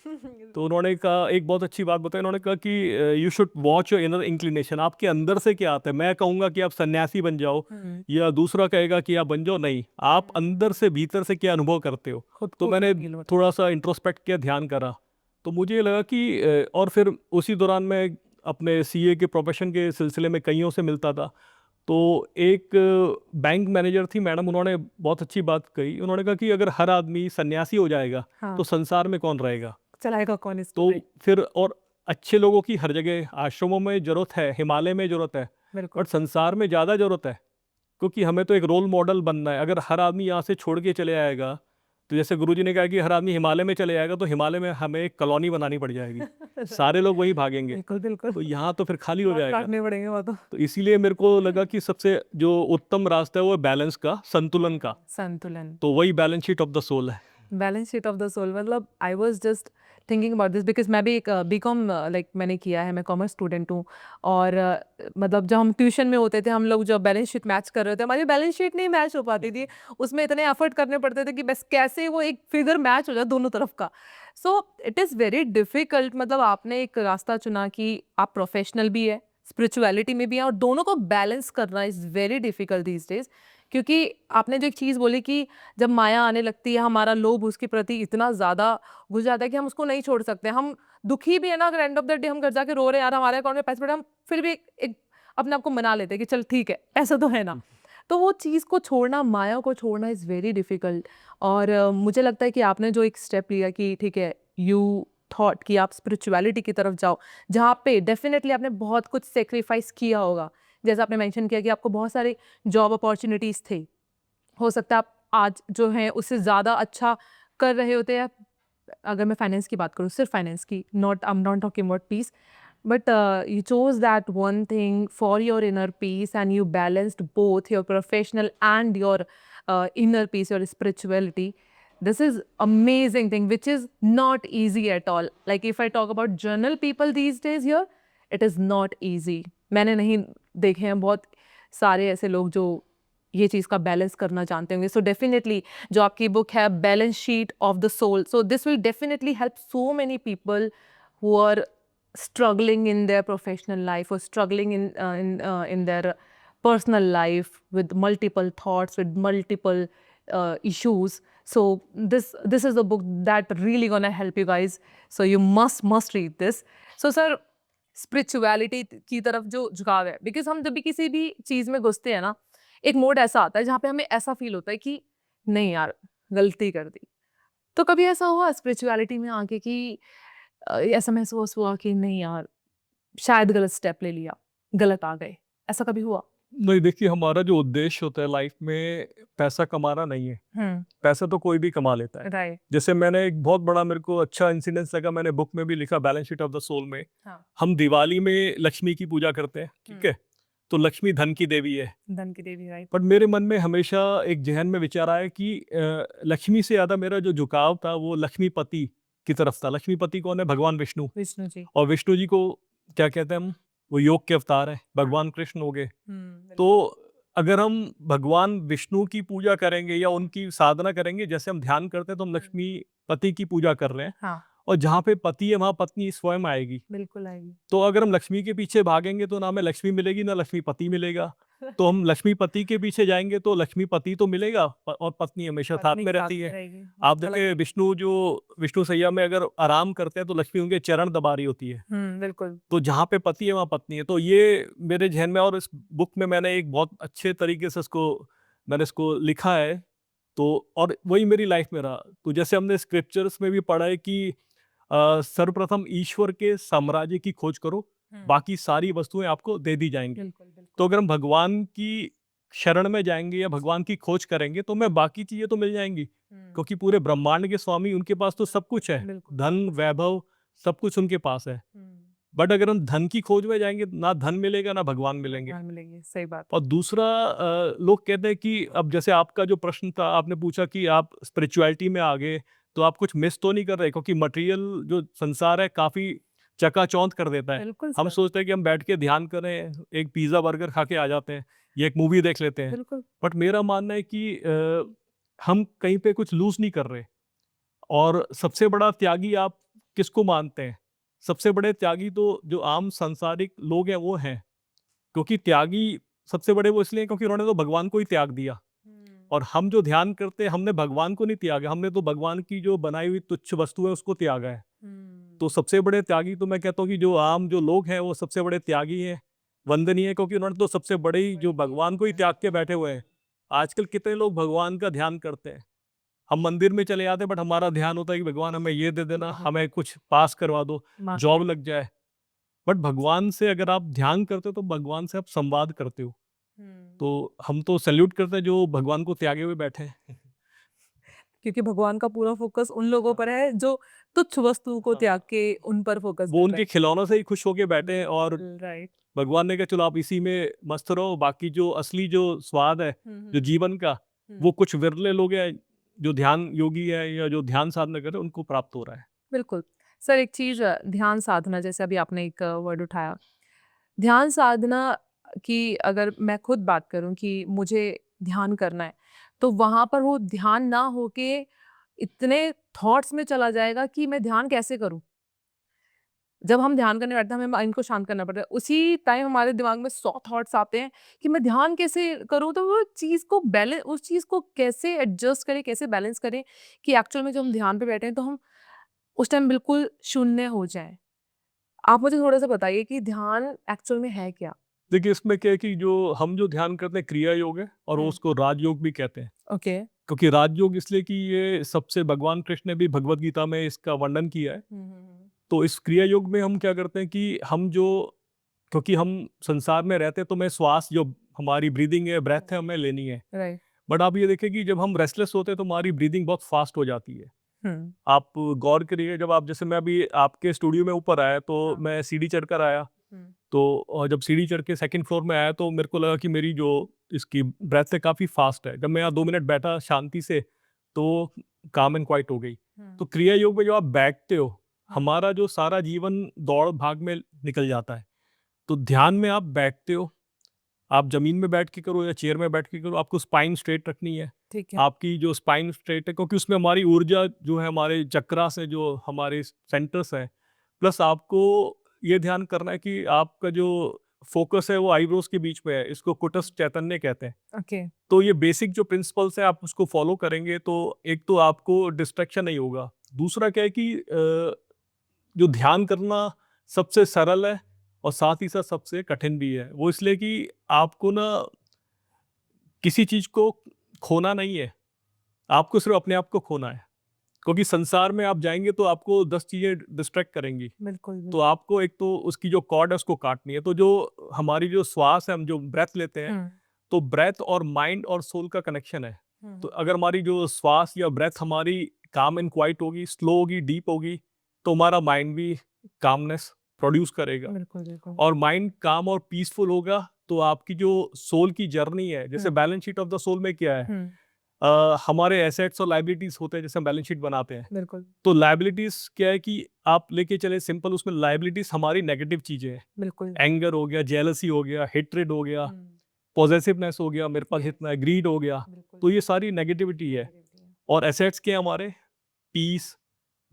तो उन्होंने कहा, एक बहुत अच्छी बात बताई, उन्होंने कहा कि you should watch your inner inclination, आपके अंदर से क्या आता है। मैं कहूँगा कि आप सन्यासी बन जाओ या दूसरा कहेगा कि आप बन जाओ, नहीं, आप अंदर से भीतर से क्या अनुभव करते हो। खुद तो को मैंने feel होता थोड़ा सा इंट्रोस्पेक्ट किया, ध्यान करा, तो मुझे ये लगा कि और फिर उसी दौरान मैं अपने सीए के प्रोफेशन के सिलसिले में कईयों से मिलता था। तो एक बैंक मैनेजर थी मैडम, उन्होंने बहुत अच्छी बात कही। उन्होंने कहा कि अगर हर आदमी सन्यासी हो जाएगा तो संसार में कौन रहेगा। चलाएगा कौन इसको? तो फिर, और अच्छे लोगों की हर जगह आश्रमों में जरूरत है, हिमालय में जरूरत है, बिल्कुल। बट संसार में ज़्यादा जरूरत है। क्योंकि हमें तो एक रोल मॉडल बनना है। अगर हर आदमी यहाँ से छोड़ के चले आएगा, तो जैसे गुरुजी ने कहा कि हर आदमी हिमालय में चले जाएगा, तो हिमालय में हमें एक कॉलोनी बनानी पड़ जाएगी, सारे लोग वहीं भागेंगे, बिल्कुल बिल्कुल। तो यहाँ तो फिर खाली हो जाएगा। काटने पड़ेंगे वो तो। तो इसीलिए मेरे को लगा कि सबसे जो उत्तम रास्ता है वो है बैलेंस का, संतुलन का। संतुलन। तो वही balance sheet of the soul है। Balance sheet of the soul, मतलब I was just thinking about this because मैं भी एक बीकॉम लाइक मैंने किया है, मैं कॉमर्स स्टूडेंट हूँ। और मतलब जब हम ट्यूशन में होते थे, हम लोग जब बैलेंस शीट मैच कर रहे थे, हमारी बैलेंस शीट नहीं मैच हो पाती थी। उसमें इतने एफर्ट करने पड़ते थे कि बस कैसे वो एक फिगर मैच हो जाए दोनों तरफ का। So it is very difficult. मतलब आपने एक रास्ता चुना कि आप प्रोफेशनल भी है, स्पिरिचुअलिटी में भी है, और दोनों को बैलेंस करना is very difficult these days. क्योंकि आपने जो एक चीज़ बोली कि जब माया आने लगती है, हमारा लोभ उसके प्रति इतना ज़्यादा घुस जाता है कि हम उसको नहीं छोड़ सकते। हम दुखी भी है ना, अगर एंड ऑफ द डे हम घर जाके रो रहे हैं, यार हमारे अकाउंट में पैसे पड़े, हम फिर भी एक अपने आप को मना लेते हैं कि चल ठीक है, ऐसा तो है ना। तो वो चीज़ को छोड़ना, माया को छोड़ना इज़ वेरी डिफ़िकल्ट। और मुझे लगता है कि आपने जो एक स्टेप लिया कि ठीक है, यू थॉट कि आप स्पिरिचुअलिटी की तरफ जाओ, जहाँ पे डेफिनेटली आपने बहुत कुछ सेक्रीफाइस किया होगा। जैसा आपने मेंशन किया कि आपको बहुत सारे जॉब अपॉर्चुनिटीज़ थे, हो सकता है आप आज जो हैं उससे ज़्यादा अच्छा कर रहे होते हैं। अगर मैं फाइनेंस की बात करूँ, सिर्फ फाइनेंस की, not I am not talking about piece, But you chose that one thing for your inner peace, and you balanced both your professional and your inner peace, your spirituality. This is amazing thing, which is not easy at all. Like if I talk about journal people these days here, it is not easy. मैंने नहीं देखे हैं बहुत सारे ऐसे लोग जो ये चीज़ का बैलेंस करना जानते होंगे. सो डेफिनेटली जो आपकी बुक है balance sheet of the soul, so this will definitely help so many people who are struggling in their professional life or struggling in their personal life with multiple thoughts, with multiple issues. So this is a book that really gonna help you guys. So you must read this. So sir, spirituality की तरफ जो झुकाव है, बिकॉज हम जब भी किसी भी चीज़ में घुसते हैं ना, एक मोड ऐसा आता है जहाँ पे हमें ऐसा फील होता है कि नहीं यार गलती कर दी. तो कभी ऐसा हुआ स्पिरिचुअलिटी में आके कि ऐसा महसूस हुआ कि नहीं यार शायद गलत स्टेप ले लिया, गलत आ गए, ऐसा कभी हुआ? नहीं, देखिए हमारा जो उद्देश्य होता है लाइफ में पैसा कमाना नहीं है. पैसा तो कोई भी कमा लेता है. राइट. जैसे मैंने एक बहुत बड़ा मेरे को अच्छा इंसिडेंस लगा, मैंने बुक में भी लिखा balance sheet of the soul में. हाँ. हम दिवाली में लक्ष्मी की पूजा करते हैं, ठीक है. तो लक्ष्मी धन की देवी है. धन की देवी, राइट. पर मेरे मन में हमेशा एक जहन में विचार आया कि लक्ष्मी से ज़्यादा मेरा जो झुकाव था वो लक्ष्मीपति की तरफ था. लक्ष्मीपति कौन है? भगवान विष्णु. विष्णु जी. और विष्णु जी को क्या कहते हैं हम? वो योग के अवतार है, भगवान कृष्ण हो गए. तो अगर हम भगवान विष्णु की पूजा करेंगे या उनकी साधना करेंगे, जैसे हम ध्यान करते हैं तो हम लक्ष्मीपति की पूजा कर रहे हैं. हाँ. और जहाँ पे पति है वहाँ पत्नी स्वयं आएगी. बिल्कुल आएगी. तो अगर हम लक्ष्मी के पीछे भागेंगे तो ना हमें लक्ष्मी मिलेगी ना लक्ष्मीपति मिलेगा. तो हम लक्ष्मीपति के पीछे जाएंगे तो लक्ष्मीपति तो मिलेगा और पत्नी हमेशा साथ में रहती है. आप देखिए विष्णु सैया में अगर आराम करते हैं तो लक्ष्मी उनके चरण दबा रही होती है. बिल्कुल. तो जहाँ पे पति है वहाँ पत्नी है. तो ये मेरे जहन में, और इस बुक में मैंने एक बहुत अच्छे तरीके से मैंने इसको लिखा है. तो और वही मेरी लाइफ में रहा. तो जैसे हमने स्क्रिप्चर्स में भी पढ़ा है कि सर्वप्रथम ईश्वर के साम्राज्य की खोज करो, बाकी सारी वस्तुएं आपको दे दी जाएंगी. बिल्कुल, बिल्कुल. तो अगर हम भगवान की शरण में जाएंगे या भगवान की खोज करेंगे तो हमें बाकी चीजें तो मिल जाएंगी, क्योंकि पूरे ब्रह्मांड के स्वामी उनके पास तो सब कुछ है. बिल्कुल. धन वैभव सब कुछ उनके पास है. बट अगर हम धन की खोज में जाएंगे ना धन मिलेगा ना भगवान मिलेंगे. भगवान मिलेंगे, सही बात. और दूसरा, लोग कहते हैं कि अब जैसे आपका जो प्रश्न था, आपने पूछा कि आप स्पिरिचुअलिटी में आ गए तो आप कुछ मिस तो नहीं कर रहे, क्योंकि मटेरियल जो संसार है काफी चकाचौंध कर देता है. बिल्कुल हम सर. सोचते हैं कि हम बैठ के ध्यान करें, एक पिज्जा बर्गर खा के आ जाते हैं या एक मूवी देख लेते हैं. बिल्कुल. बट मेरा मानना है कि हम कहीं पे कुछ लूज नहीं कर रहे. और सबसे बड़ा त्यागी आप किसको मानते हैं? सबसे बड़े त्यागी तो जो आम सांसारिक लोग हैं वो हैं. क्योंकि त्यागी सबसे बड़े वो इसलिए हैं क्योंकि उन्होंने तो भगवान को ही त्याग दिया. और हम जो ध्यान करते हैं हमने भगवान को नहीं त्यागा, हमने तो भगवान की जो बनाई हुई तुच्छ वस्तु है उसको त्यागा है. तो सबसे बड़े त्यागी तो मैं कहता हूँ कि जो लोग हैं वो सबसे बड़े त्यागी हैं, वंदनीय है, क्योंकि उन्होंने तो सबसे बड़े ही जो भगवान को ही त्याग के बैठे हुए हैं. आजकल कितने लोग भगवान का ध्यान करते हैं. हम मंदिर में चले जाते हैं बट हमारा ध्यान होता है कि भगवान हमें ये दे देना, हमें कुछ पास करवा दो, जॉब लग जाए. बट भगवान से अगर आप ध्यान करते हो तो भगवान से आप संवाद करते हो. तो हम तो सैल्यूट करते हैं जो भगवान को त्यागे हुए बैठे हैं. क्योंकि भगवान का पूरा फोकस उन लोगों पर है जो तुच्छ वस्तुओं को त्याग के उन पर फोकस वो उनके खिलौनों से ही खुश होके बैठे हैं. और राइट. भगवान ने कहा चलो आप इसी में मस्त रहो, बाकी जो असली जो स्वाद है जो जीवन का, वो कुछ विरले लोग हैं जो ध्यान योगी है या जो ध्यान साधना कर रहे हैं उनको प्राप्त हो रहा है. बिल्कुल. सर एक चीज ध्यान साधना, जैसे अभी आपने एक वर्ड उठाया ध्यान साधना की, अगर मैं खुद बात करूं कि मुझे ध्यान करना है तो वहां पर वो ध्यान ना होके इतने थॉट्स में चला जाएगा कि मैं ध्यान कैसे करूं. जब हम ध्यान करने बैठते हैं हमें माइंड को शांत करना पड़ता है, उसी टाइम हमारे दिमाग में 100 थॉट्स आते हैं कि मैं ध्यान कैसे करूं. तो वो चीज़ को बैलेंस, उस चीज़ को कैसे एडजस्ट करें, कैसे बैलेंस करें कि एक्चुअल में जब हम ध्यान पे बैठे हैं तो हम उस टाइम बिल्कुल शून्य हो जाएं. आप मुझे थोड़ा सा बताइए कि ध्यान एक्चुअल में है क्या? देखिए इसमें क्या है कि हम जो ध्यान करते हैं क्रिया योग है और उसको राजयोग भी कहते हैं. ओके. क्योंकि राजयोग इसलिए कि ये सबसे भगवान कृष्ण ने भी भगवत गीता में इसका वर्णन किया है. तो इस क्रिया योग में हम क्या करते हैं कि क्योंकि हम संसार में रहते हैं तो हमें श्वास जो हमारी ब्रीदिंग है, ब्रेथ है, हमें लेनी है. राइट. बट आप ये देखें कि जब हम रेस्टलेस होते हैं तो हमारी ब्रीदिंग बहुत फास्ट हो जाती है. हम्म आप गौर करिए, जब आप जैसे मैं अभी आपके स्टूडियो में ऊपर आया तो हाँ। मैं सीढ़ी चढ़कर आया, हम्म तो जब सीढ़ी चढ़ के सेकंड फ्लोर में आया तो मेरे को लगा कि मेरी जो इसकी ब्रेथ है काफ़ी फास्ट है। जब मैं यहाँ 2 मिनट बैठा शांति से तो काम एंड क्वाइट हो गई। तो क्रिया योग में जब आप बैठते हो, हमारा जो सारा जीवन दौड़ भाग में निकल जाता है। तो ध्यान में आप बैठते हो, आप जमीन में बैठ के करो या चेयर में बैठ के करो, आपको स्पाइन स्ट्रेट रखनी है। ठीक है। आपकी जो स्पाइन स्ट्रेट है, क्योंकि उसमें हमारी ऊर्जा जो है, हमारे चक्रास है, जो हमारे सेंटर्स हैं, प्लस आपको ये ध्यान करना है कि आपका जो फोकस है वो आईब्रोज के बीच में है। इसको कुटस्थ चैतन्य कहते हैं। ओके। तो ये बेसिक जो प्रिंसिपल्स है, आप उसको फॉलो करेंगे तो एक तो आपको डिस्ट्रैक्शन नहीं होगा। दूसरा क्या है कि जो ध्यान करना सबसे सरल है और साथ ही साथ सबसे कठिन भी है। वो इसलिए कि आपको ना किसी चीज को खोना नहीं है, आपको सिर्फ अपने आप को खोना है। क्योंकि संसार में आप जाएंगे तो आपको 10 चीजें डिस्ट्रैक्ट करेंगी। बिल्कुल तो आपको एक तो उसकी जो कॉर्ड है उसको काटनी है। तो जो हमारी जो श्वास है, हम जो ब्रेथ लेते हैं, हम्म तो ब्रेथ और माइंड और सोल का कनेक्शन है। तो हम्म अगर हमारी जो श्वास या ब्रेथ हमारी काम एंड क्वाइट होगी, स्लो होगी, डीप होगी, तो हमारा माइंड भी कामनेस प्रोड्यूस करेगा। बिल्कुल बिल्कुल। और माइंड काम और पीसफुल होगा तो आपकी जो सोल की जर्नी है, जैसे balance sheet of the soul में क्या है, हमारे एसेट्स और लाइबिलिटीज होते हैं, जैसे हम बैलेंस शीट बनाते हैं। बिल्कुल तो लाइबिलिटीज क्या है कि आप लेके चले सिंपल, उसमें लाइबिलिटीज हमारी नेगेटिव चीजें हैं। बिल्कुल। एंगर हो गया, जेलसी हो गया, हेट्रेड हो गया, पॉजेसिवनेस हो गया, मेरे पास इतना है, ग्रीड हो गया। बिल्कुल तो ये सारी नेगेटिविटी है। और एसेट्स क्या है हमारे? Peace,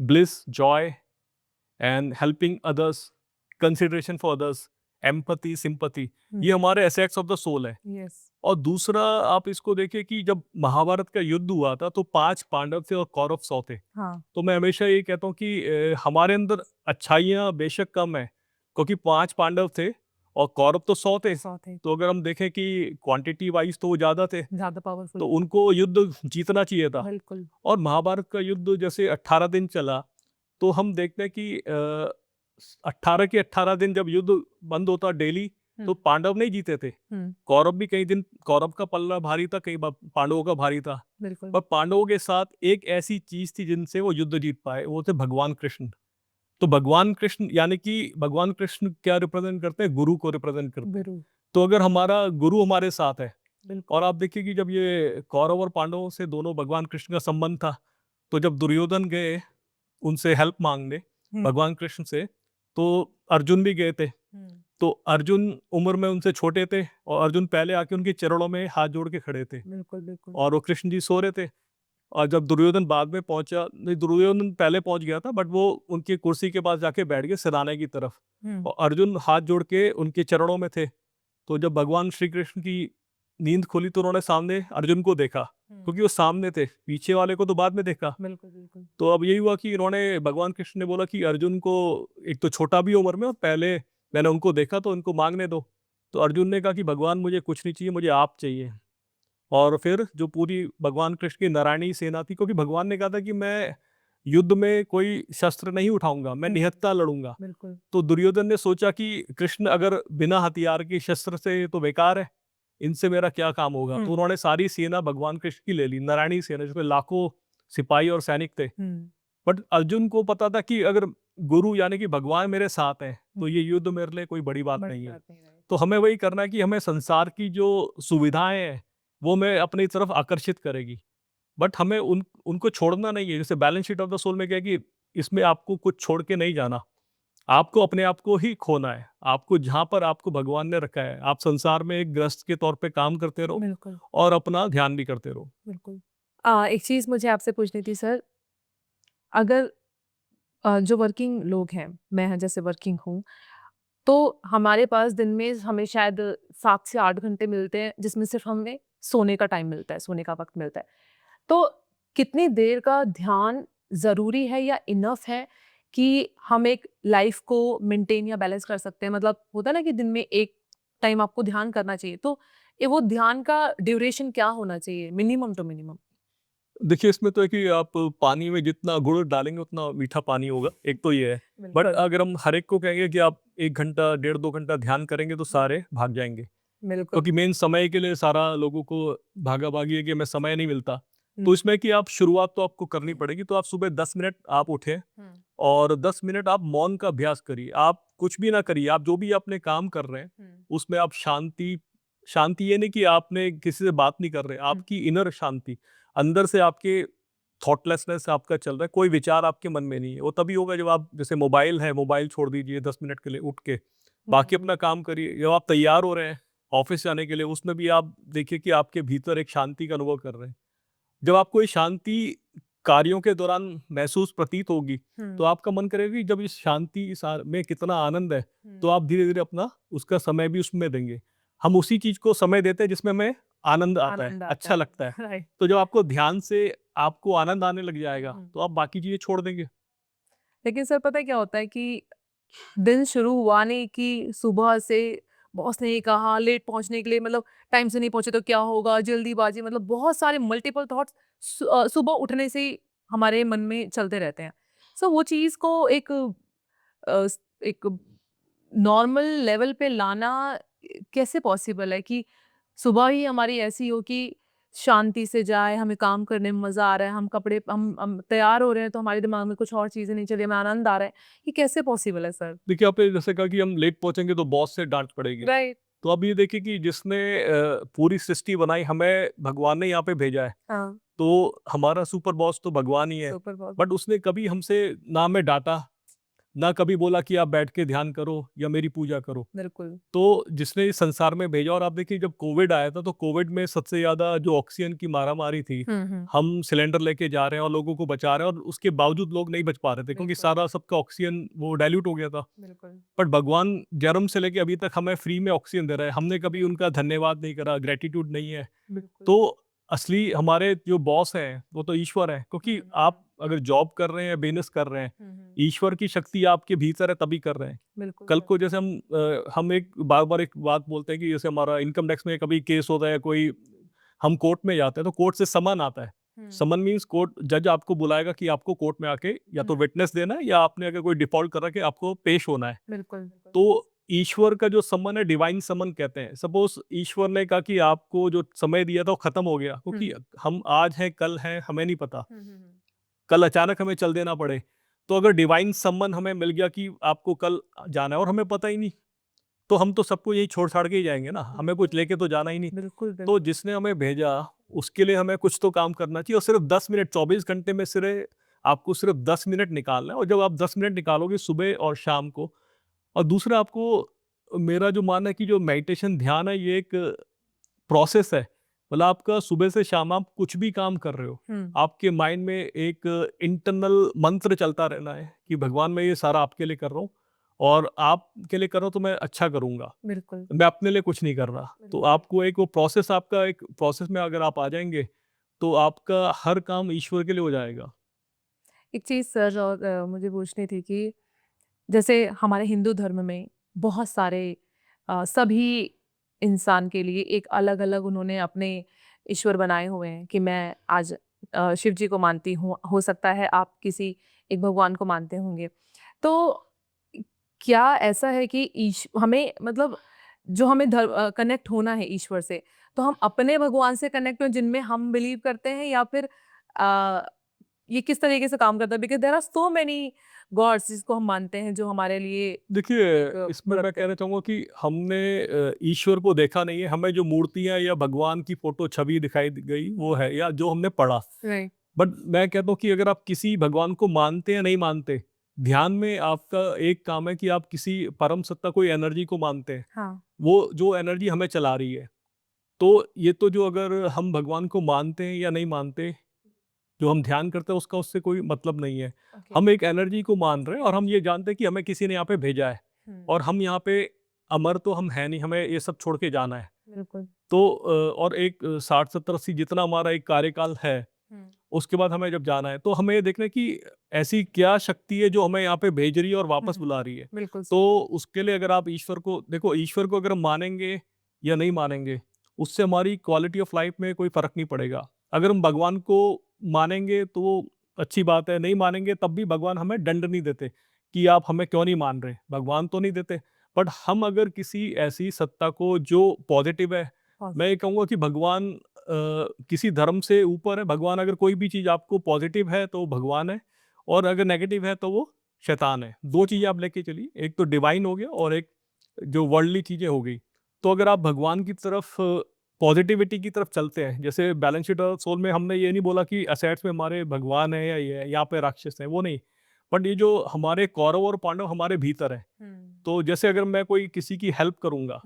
bliss, joy and helping others, consideration for others, empathy, sympathy, ये हमारे एसेट्स ऑफ द सोल है। यस। और दूसरा आप इसको देखिए कि जब महाभारत का युद्ध हुआ था तो 5 पांडव थे और कौरव 100 थे। हाँ। तो मैं हमेशा ये कहता हूँ कि हमारे अंदर अच्छाइयाँ बेशक कम है, क्योंकि 5 पांडव थे और कौरव तो 100 थे। 100 थे। तो अगर हम देखें कि क्वांटिटी वाइज तो वो ज्यादा थे, ज्यादा पावरफुल। तो उनको युद्ध जीतना चाहिए था। बिल्कुल। और महाभारत का युद्ध जैसे 18 दिन चला, तो हम देखते हैं कि 18 के 18 दिन जब युद्ध बंद होता डेली, तो पांडव नहीं जीते थे। कौरव भी कई दिन, कौरव का पल्ला भारी था, कई पांडवों का भारी था। बिल्कुल। पर पांडवों के साथ एक ऐसी चीज थी जिनसे वो युद्ध जीत पाए, वो थे भगवान कृष्ण। तो भगवान कृष्ण यानी कि भगवान कृष्ण क्या रिप्रेजेंट करते हैं? गुरु को रिप्रेजेंट करते हैं। गुरु। तो अगर हमारा गुरु हमारे साथ है, बिल्कुल। और आप देखिए कि जब ये कौरव और पांडवों से दोनों भगवान कृष्ण का संबंध था, तो जब दुर्योधन गए उनसे हेल्प मांगने भगवान कृष्ण से, तो अर्जुन भी गए थे। तो अर्जुन उम्र में उनसे छोटे थे और अर्जुन पहले आके उनके चरणों में हाथ जोड़ के खड़े थे। बिल्कुल बिल्कुल। और वो कृष्ण जी सो रहे थे, और जब दुर्योधन बाद में पहुंचा, नहीं दुर्योधन पहले पहुंच गया था, बट वो उनकी कुर्सी के पास जाके बैठ गए सिराने की तरफ, और अर्जुन हाथ जोड़ के उनके चरणों में थे। तो जब भगवान श्री कृष्ण की नींद खुली तो उन्होंने सामने अर्जुन को देखा, क्योंकि वो सामने थे, पीछे वाले को तो बाद में देखा। बिल्कुल बिल्कुल। तो अब यही हुआ कि इन्होंने, भगवान कृष्ण ने बोला कि अर्जुन को, एक तो छोटा भी उम्र में और पहले मैंने उनको देखा, तो उनको मांगने दो। तो अर्जुन ने कहा कि भगवान मुझे कुछ नहीं चाहिए, मुझे आप चाहिए। और फिर जो पूरी भगवान कृष्ण की नारायणी सेना थी, क्योंकि भगवान ने कहा था कि मैं युद्ध में कोई शस्त्र नहीं उठाऊंगा, मैं निहत्था लड़ूंगा। बिल्कुल। तो दुर्योधन ने सोचा कि कृष्ण अगर बिना हथियार के शस्त्र से तो बेकार है, इनसे मेरा क्या काम होगा। तो उन्होंने सारी सेना भगवान कृष्ण की ले ली, नारायणी सेना, जिसमें लाखों सिपाही और सैनिक थे। बट अर्जुन को पता था कि अगर गुरु यानी कि भगवान मेरे साथ हैं तो ये युद्ध मेरे लिए कोई बड़ी बात नहीं है। तो हमें वही करना है कि हमें संसार की जो सुविधाएं हैं वो हमें अपनी तरफ आकर्षित करेगी, बट हमें उनको छोड़ना नहीं है। जैसे balance sheet of the soul में क्या है कि इसमें आपको कुछ छोड़ के नहीं जाना, आपको अपने आप को ही खोना है। आपको जहां पर आपको भगवान ने रखा है, आप संसार में एक गृहस्थ के तौर पे काम करते रहो बिल्कुल और अपना ध्यान भी करते रहो। बिल्कुल। एक चीज मुझे आपसे पूछनी थी सर, अगर जो वर्किंग लोग हैं, मैं जैसे वर्किंग हूँ, तो हमारे पास दिन में हमें शायद 7 से 8 घंटे मिलते हैं, जिसमें सिर्फ हमें सोने का टाइम मिलता है, सोने का वक्त मिलता है। तो कितनी देर का ध्यान ज़रूरी है या इनफ है कि हम एक लाइफ को मेंटेन या बैलेंस कर सकते हैं? मतलब होता है ना कि दिन में एक टाइम आपको ध्यान करना चाहिए, तो ये वो ध्यान का ड्यूरेशन क्या होना चाहिए, मिनिमम टू मिनिमम? देखिए, इसमें तो है कि आप पानी में जितना गुड़ डालेंगे उतना मीठा पानी होगा, एक तो ये है। बट बिल्कुल अगर हम हर एक को कहेंगे कि आप 1 घंटा 1.5 2 घंटा ध्यान करेंगे तो सारे भाग जाएंगे, बिल्कुल। क्योंकि मेन समय के लिए सारा लोगों को भागा भागी है कि हमें समय नहीं मिलता। तो इसमें कि आप शुरुआत तो आपको करनी पड़ेगी, तो आप सुबह 10 मिनट आप उठे और 10 मिनट आप मौन का अभ्यास करिए। आप कुछ भी ना करिए, आप जो भी अपने काम कर रहे हैं उसमें आप शांति, शांति ये नहीं कि आपने किसी से बात नहीं कर रहे, आपकी इनर शांति, अंदर से आपके थॉटलेसनेस आपका चल रहा है, कोई विचार आपके मन में नहीं है। वो तभी होगा जब आप, जैसे मोबाइल है, मोबाइल छोड़ दीजिए 10 मिनट के लिए उठ के, बाकी अपना काम करिए। जब आप तैयार हो रहे हैं ऑफिस जाने के लिए, उसमें भी आप देखिए कि आपके भीतर एक शांति का अनुभव कर रहे हैं। जब आपको ये शांति कार्यों के दौरान महसूस प्रतीत होगी, तो आपका मन करेगा कि जब इस शांति में कितना आनंद है, तो आप धीरे धीरे अपना उसका समय भी उसमें देंगे। हम उसी चीज को समय देते हैं जिसमें हमें आनंद आता है, आनंद आता अच्छा है। लगता है। राइट। तो जब आपको ध्यान से आपको आनंद आने लग जाएगा, तो आप बाकी चीजें छोड़ देंगे। लेकिन सर पता है क्या होता है कि दिन शुरू हुआ नहीं कि सुबह से बॉस ने ये कहा लेट पहुंचने के लिए, मतलब टाइम से नहीं पहुंचे तो क्या होगा, जल्दीबाजी, मतलब बहुत सारे मल्टीपल थॉट्स सुबह उठने से ही हमारे मन में चलते रहते हैं। सो वो चीज़ को एक नॉर्मल लेवल पे लाना कैसे पॉसिबल है कि सुबह ही हमारी ऐसी हो कि शांति से जाए, हमें काम करने में मज़ा आ रहा है, हम कपड़े हम तैयार हो रहे हैं तो हमारे दिमाग में कुछ और चीज़ें नहीं चली, हमें आनंद आ रहा है। ये कैसे पॉसिबल है सर? देखिए, आपने जैसे कहा कि हम लेट पहुंचेंगे तो बॉस से डांट पड़ेगी। राइट। तो अब ये देखिए कि जिसने पूरी सृष्टि बनाई, हमें भगवान ने यहाँ पे भेजा है, हाँ, तो हमारा सुपर बॉस तो भगवान ही है। Super boss. बट उसने कभी हमसे ना हमें डांटा, ना कभी बोला कि आप बैठ के ध्यान करो या मेरी पूजा करो। बिल्कुल। तो जिसने इस संसार में भेजा, और आप देखिए जब कोविड आया था, तो कोविड में सबसे ज्यादा जो ऑक्सीजन की मारामारी थी, हुँ। हम सिलेंडर लेके जा रहे हैं और लोगों को बचा रहे हैं, और उसके बावजूद लोग नहीं बच पा रहे थे, क्योंकि बिल्कुल। सारा सबका ऑक्सीजन वो डाइल्यूट हो गया था। बिल्कुल। बट भगवान जन्म से लेके अभी तक हमें फ्री में ऑक्सीजन दे रहा है, हमने कभी उनका धन्यवाद नहीं करा, ग्रेटिट्यूड नहीं है। बिल्कुल। तो असली हमारे जो बॉस हैं वो तो ईश्वर है, क्योंकि आप अगर जॉब कर रहे हैं, बिजनेस कर रहे हैं, ईश्वर की शक्ति आपके भीतर है तभी कर रहे हैं। बिल्कुल कल सर। को जैसे हम एक बार बार एक बात बोलते हैं कि जैसे हमारा इनकम टैक्स में कभी केस होता है, कोई हम कोर्ट में जाते हैं तो कोर्ट से समन आता है। समन मीन्स कोर्ट जज आपको बुलाएगा कि आपको कोर्ट में आके या तो विटनेस देना है, या आपने अगर कोई डिफॉल्ट कर रखा है आपको पेश होना है। बिल्कुल। तो ईश्वर का जो समन है, डिवाइन समन कहते हैं। सपोज ईश्वर ने कहा कि आपको जो समय दिया था वो खत्म हो गया, क्योंकि हम आज हैं कल हैं हमें नहीं पता, कल अचानक हमें चल देना पड़े। तो अगर डिवाइन समन हमें मिल गया कि आपको कल जाना है और हमें पता ही नहीं, तो हम तो सबको यही छोड़ छाड़ के ही जाएंगे ना, हमें कुछ लेके तो जाना ही नहीं। बिल्कुल, तो जिसने हमें भेजा उसके लिए हमें कुछ तो काम करना चाहिए, और सिर्फ 10 मिनट 24 घंटे में सिर्फ आपको सिर्फ 10 मिनट निकालना है। और जब आप 10 मिनट निकालोगे सुबह और शाम को, और दूसरा आपको, मेरा जो मानना है कि जो मेडिटेशन ध्यान है ये एक प्रोसेस है। मतलब आपका सुबह से शाम आप कुछ भी काम कर रहे हो, आपके माइंड में एक इंटरनल मंत्र चलता रहना है कि भगवान मैं ये सारा आपके लिए कर रहा हूँ, और आपके लिए कर रहा हूँ तो मैं अच्छा करूंगा, बिल्कुल। मैं अपने लिए कुछ नहीं कर रहा। तो आपको एक वो प्रोसेस, आपका एक प्रोसेस में अगर आप आ जाएंगे, तो आपका हर काम ईश्वर के लिए हो जाएगा। एक चीज़ सर और मुझे पूछनी थी कि जैसे हमारे हिंदू धर्म में बहुत सारे सभी इंसान के लिए एक अलग-अलग उन्होंने अपने ईश्वर बनाए हुए हैं कि मैं आज शिव जी को मानती हूँ, हो सकता है आप किसी एक भगवान को मानते होंगे। तो क्या ऐसा है कि हमें मतलब जो हमें कनेक्ट होना है ईश्वर से, तो हम अपने भगवान से कनेक्ट हों जिनमें हम बिलीव करते हैं, या फिर अ, ये किस तरीके से काम करता है? Because there are so many gods जिसको हम मानते हैं जो हमारे लिए देखिए, इसमें मैं रखते हैं। कहना चाहूँगा कि हमने ईश्वर को देखा नहीं है, हमें जो मूर्तियाँ या भगवान की फ़ोटो छवि दिखाई गई वो है, या जो हमने पढ़ा। राइट। बट मैं कहता हूँ कि अगर आप किसी भगवान को मानते या नहीं मानते, ध्यान में आपका एक काम है कि आप किसी परम सत्ता, कोई एनर्जी को मानते हैं, हाँ। वो जो एनर्जी हमें चला रही है। तो ये तो जो, अगर हम भगवान को मानते हैं या नहीं मानते, जो हम ध्यान करते हैं उसका उससे कोई मतलब नहीं है। ओके। हम एक एनर्जी को मान रहे हैं, और हम ये जानते हैं कि हमें किसी ने यहाँ पे भेजा है, और हम यहाँ पे अमर तो हम है नहीं, हमें ये सब छोड़ के जाना है। बिल्कुल। तो और एक 60 70 80 जितना हमारा एक कार्यकाल है, उसके बाद हमें जब जाना है, तो हमें ये देखना है कि ऐसी क्या शक्ति है जो हमें यहाँ पे भेज रही है और वापस बुला रही है। बिल्कुल तो उसके लिए अगर आप ईश्वर को देखो, ईश्वर को अगर हम मानेंगे या नहीं मानेंगे, उससे हमारी क्वालिटी ऑफ लाइफ में कोई फर्क नहीं पड़ेगा। अगर हम भगवान को मानेंगे तो अच्छी बात है, नहीं मानेंगे तब भी भगवान हमें दंड नहीं देते कि आप हमें क्यों नहीं मान रहे, भगवान तो नहीं देते। बट हम अगर किसी ऐसी सत्ता को जो पॉजिटिव है, मैं ये कहूँगा कि भगवान किसी धर्म से ऊपर है। भगवान, अगर कोई भी चीज़ आपको पॉजिटिव है तो भगवान है, और अगर नेगेटिव है तो वो शैतान है। दो चीज़ें आप लेके चलिए, एक तो डिवाइन हो गया और एक जो वर्ल्डली चीज़ें हो गई। तो अगर आप भगवान की तरफ, पॉजिटिविटी की तरफ चलते हैं, जैसे बैलेंस शीट और सोल में हमने ये नहीं बोला कि असेट्स में हमारे भगवान है या ये है, यहाँ पे राक्षस है, वो नहीं। बट ये जो हमारे कौरव और पांडव हमारे भीतर है। तो जैसे अगर मैं कोई किसी की हेल्प करूंगा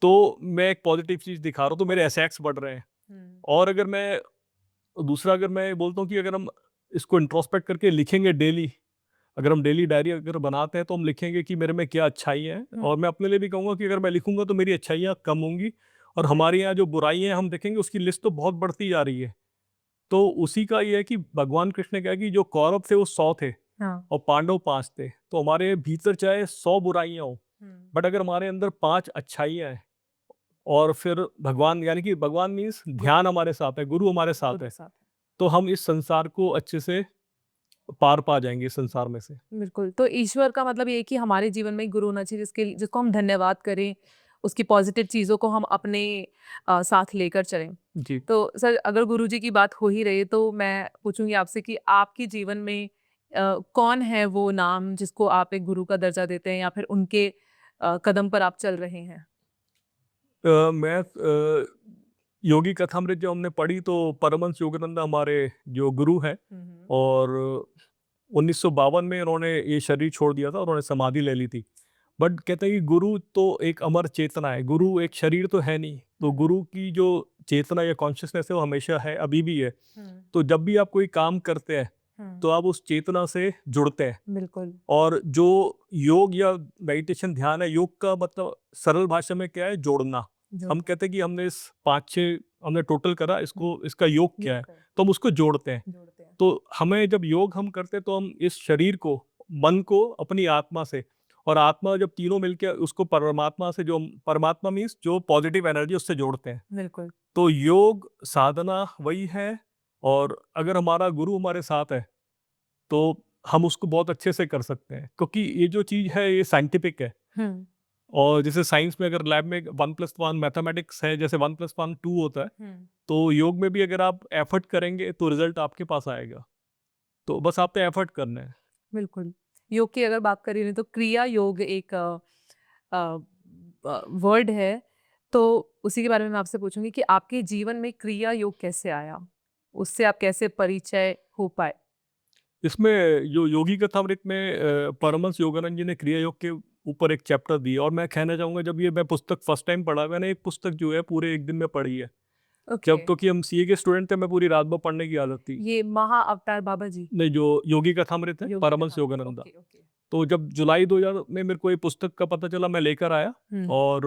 तो मैं एक पॉजिटिव चीज़ दिखा रहा हूँ, तो मेरे एसेट्स बढ़ रहे हैं। और अगर मैं दूसरा, अगर मैं बोलता हूँ कि अगर हम इसको इंट्रोस्पेक्ट करके लिखेंगे डेली, अगर हम डेली डायरी अगर बनाते हैं तो हम लिखेंगे कि मेरे में क्या अच्छाई है, और मैं अपने लिए भी कहूँगा कि अगर मैं लिखूंगा तो मेरी अच्छाइयाँ कम होंगी, और हमारे यहाँ जो बुराइयाँ हम देखेंगे उसकी लिस्ट तो बहुत बढ़ती जा रही है। तो उसी का ये है कि भगवान कृष्ण ने कहा कि जो कौरव थे वो 100 थे हाँ। और पांडव 5 थे। तो हमारे भीतर चाहे 100 बुराइयां हो, बट अगर हमारे अंदर 5 अच्छाइयां हैं, और फिर भगवान, यानी कि भगवान मीन्स ध्यान हमारे साथ है, गुरु हमारे साथ गुरु है, साथ है। तो हम इस संसार को अच्छे से पार पा जाएंगे, इस संसार में से। बिल्कुल, तो ईश्वर का मतलब ये है कि हमारे जीवन में एक गुरु होना चाहिए जिसको हम धन्यवाद करें, उसकी पॉजिटिव चीज़ों को हम अपने साथ लेकर चलें। जी। तो सर, अगर गुरुजी की बात हो ही रही है तो मैं पूछूंगी आपसे कि आपके जीवन में कौन है वो नाम जिसको आप एक गुरु का दर्जा देते हैं, या फिर उनके कदम पर आप चल रहे हैं? मैं योगी कथामृत जो हमने पढ़ी, तो परमहंस योगानंद हमारे जो गुरु हैं, और 1952 में उन्होंने ये शरीर छोड़ दिया था, उन्होंने समाधि ले ली थी। बट कहते हैं कि गुरु तो एक अमर चेतना है, गुरु एक शरीर तो है नहीं। तो गुरु की जो चेतना या कॉन्शियसनेस है वो हमेशा है, अभी भी है। तो जब भी आप कोई काम करते हैं तो आप उस चेतना से जुड़ते हैं। बिल्कुल। और जो योग या मेडिटेशन ध्यान है, योग का मतलब सरल भाषा में क्या है, जोड़ना। हम कहते हैं कि हमने इस 5-6 हमने टोटल करा, इसको इसका योग क्या है, तो हम उसको जोड़ते हैं। तो हमें जब योग हम करते हैं तो हम इस शरीर को, मन को अपनी आत्मा से, और आत्मा जब तीनों मिलके उसको परमात्मा से, जो परमात्मा मीन्स जो पॉजिटिव एनर्जी, उससे जोड़ते हैं। बिल्कुल। तो योग साधना वही है। और अगर हमारा गुरु हमारे साथ है तो हम उसको बहुत अच्छे से कर सकते हैं, क्योंकि ये जो चीज़ है ये साइंटिफिक है। और जैसे साइंस में अगर लैब में 1+1 मैथमेटिक्स है, जैसे 1+1 2 होता है, तो योग में भी अगर आप एफर्ट करेंगे तो रिजल्ट आपके पास आएगा। तो बस आप पे एफर्ट करना है। बिल्कुल। योग की अगर बात करें तो क्रिया योग एक वर्ड है, तो उसी के बारे में मैं आपसे पूछूंगी कि आपके जीवन में क्रिया योग कैसे आया? उससे आप कैसे परिचय हो पाए? इसमें जो योगी कथामृत में परमहंस योगानंद जी ने क्रिया योग के ऊपर एक चैप्टर दिया, और मैं कहना चाहूँगा, जब ये मैं पुस्तक फर्स्ट टाइम पढ़ा, मैंने एक पुस्तक जो है पूरे एक दिन में पढ़ी है। ओके। जब, क्योंकि हम सीए के स्टूडेंट थे, मैं पूरी रात भर पढ़ने की आदत थी। ये महा अवतार बाबा जी? नहीं, जो योगी कथामृत है, योग परमहंस कथा। योगानंद। Okay okay. तो जब जुलाई 2000 में मेरे को ये पुस्तक का पता चला, मैं लेकर आया। और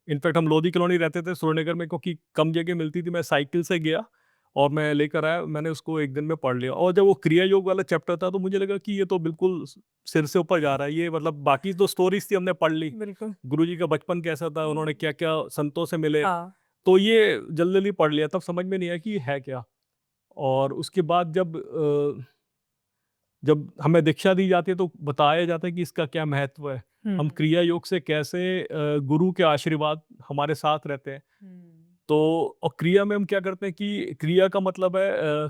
इनफैक्ट हम लोधी कॉलोनी रहते थे सुरेनगर में, क्योंकि कम जगह मिलती थी, मैं साइकिल से गया और मैं लेकर आया। मैंने उसको एक दिन में पढ़ लिया, और जब वो क्रिया योग वाला चैप्टर था तो मुझे लगा कि ये तो बिल्कुल सिर से ऊपर जा रहा है। ये मतलब बाकी तो स्टोरीज थी हमने पढ़ ली, बिल्कुल। गुरुजी का बचपन कैसा था, उन्होंने क्या क्या संतों से मिले, हाँ। तो ये जल्दी जल्दी पढ़ लिया, तब समझ में नहीं आया कि ये है क्या। और उसके बाद जब हमें दीक्षा दी जाती है तो बताया जाता है कि इसका क्या महत्व है, हम क्रिया योग से कैसे गुरु के आशीर्वाद हमारे साथ रहते हैं। तो और क्रिया में हम क्या करते हैं कि क्रिया का मतलब है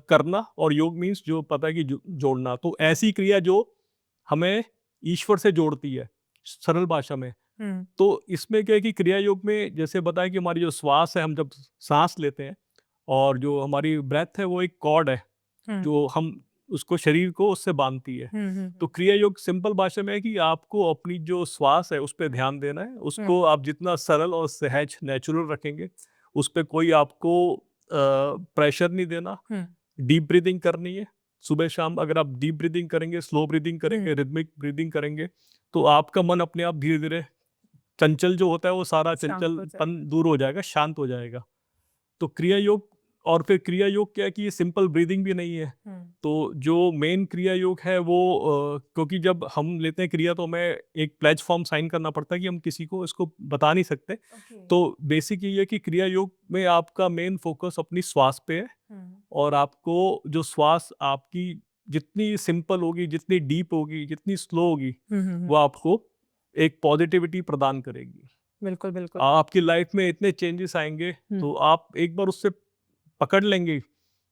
करना, और योग मीन्स जो पता है कि जोड़ना। तो ऐसी क्रिया जो हमें ईश्वर से जोड़ती है, सरल भाषा में। तो इसमें क्या है कि क्रिया योग में जैसे बताया कि हमारी जो श्वास है, हम जब सांस लेते हैं, और जो हमारी ब्रेथ है वो एक कॉर्ड है जो हम उसको, शरीर को उससे बांधती है। तो क्रिया योग सिंपल भाषा में है कि आपको अपनी जो श्वास है उस पर ध्यान देना है। उसको आप जितना सरल और सहज नेचुरल रखेंगे, उस पर कोई आपको प्रेशर नहीं देना। डीप ब्रीदिंग करनी है सुबह शाम। अगर आप डीप ब्रीदिंग करेंगे, स्लो ब्रीदिंग करेंगे, रिदमिक ब्रीदिंग करेंगे, तो आपका मन अपने आप धीरे धीरे, चंचल जो होता है वो सारा चंचलपन दूर हो जाएगा, शांत हो जाएगा। तो क्रिया योग, और फिर क्रिया योग क्या है कि ये सिंपल ब्रीदिंग भी नहीं है। तो जो मेन क्रिया योग है वो क्योंकि जब हम लेते हैं क्रिया तो हमें एक प्लेज फॉर्म साइन करना पड़ता है कि हम किसी को इसको बता नहीं सकते। तो बेसिक ये है कि क्रिया योग में आपका मेन फोकस अपनी श्वास पे है, और आपको जो श्वास आपकी जितनी सिंपल होगी, जितनी डीप होगी, जितनी स्लो होगी, वो आपको एक पॉजिटिविटी प्रदान करेगी। बिल्कुल बिल्कुल। आपकी लाइफ में इतने चेंजेस आएंगे, तो आप एक बार उससे पकड़ लेंगे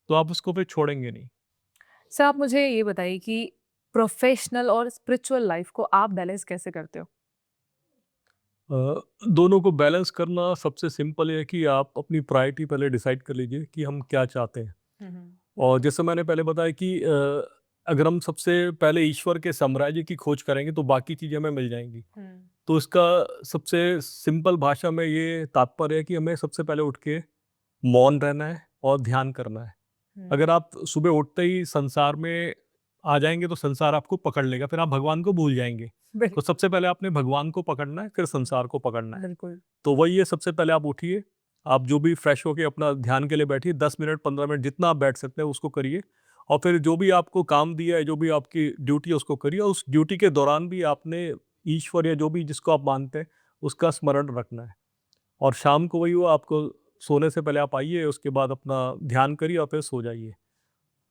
तो आप उसको फिर छोड़ेंगे नहीं। सर आप मुझे ये बताइए कि प्रोफेशनल और स्पिरिचुअल लाइफ को आप बैलेंस कैसे करते हो? दोनों को बैलेंस करना सबसे सिंपल है कि आप अपनी प्रायोरिटी पहले डिसाइड कर लीजिए कि हम क्या चाहते हैं। और जैसे मैंने पहले बताया कि अगर हम सबसे पहले ईश्वर के साम्राज्य की खोज करेंगे तो बाकी चीज़ें हमें मिल जाएंगी। तो इसका सबसे सिंपल भाषा में ये तात्पर्य है कि हमें सबसे पहले उठ के मौन रहना है और ध्यान करना है। अगर आप सुबह उठते ही संसार में आ जाएंगे तो संसार आपको पकड़ लेगा, फिर आप भगवान को भूल जाएंगे। तो सबसे पहले आपने भगवान को पकड़ना है, फिर संसार को पकड़ना है। बिल्कुल। तो वही है, सबसे पहले आप उठिए, आप जो भी फ्रेश होके अपना ध्यान के लिए बैठिए, 10 मिनट 15 मिनट जितना आप बैठ सकते हैं उसको करिए। और फिर जो भी आपको काम दिया है, जो भी आपकी ड्यूटी है उसको करिए, और उस ड्यूटी के दौरान भी आपने ईश्वर या जो भी जिसको आप मानते हैं उसका स्मरण रखना है। और शाम को वही हुआ, आपको सोने से पहले आप आइए, उसके बाद अपना ध्यान करिए और फिर सो जाइए।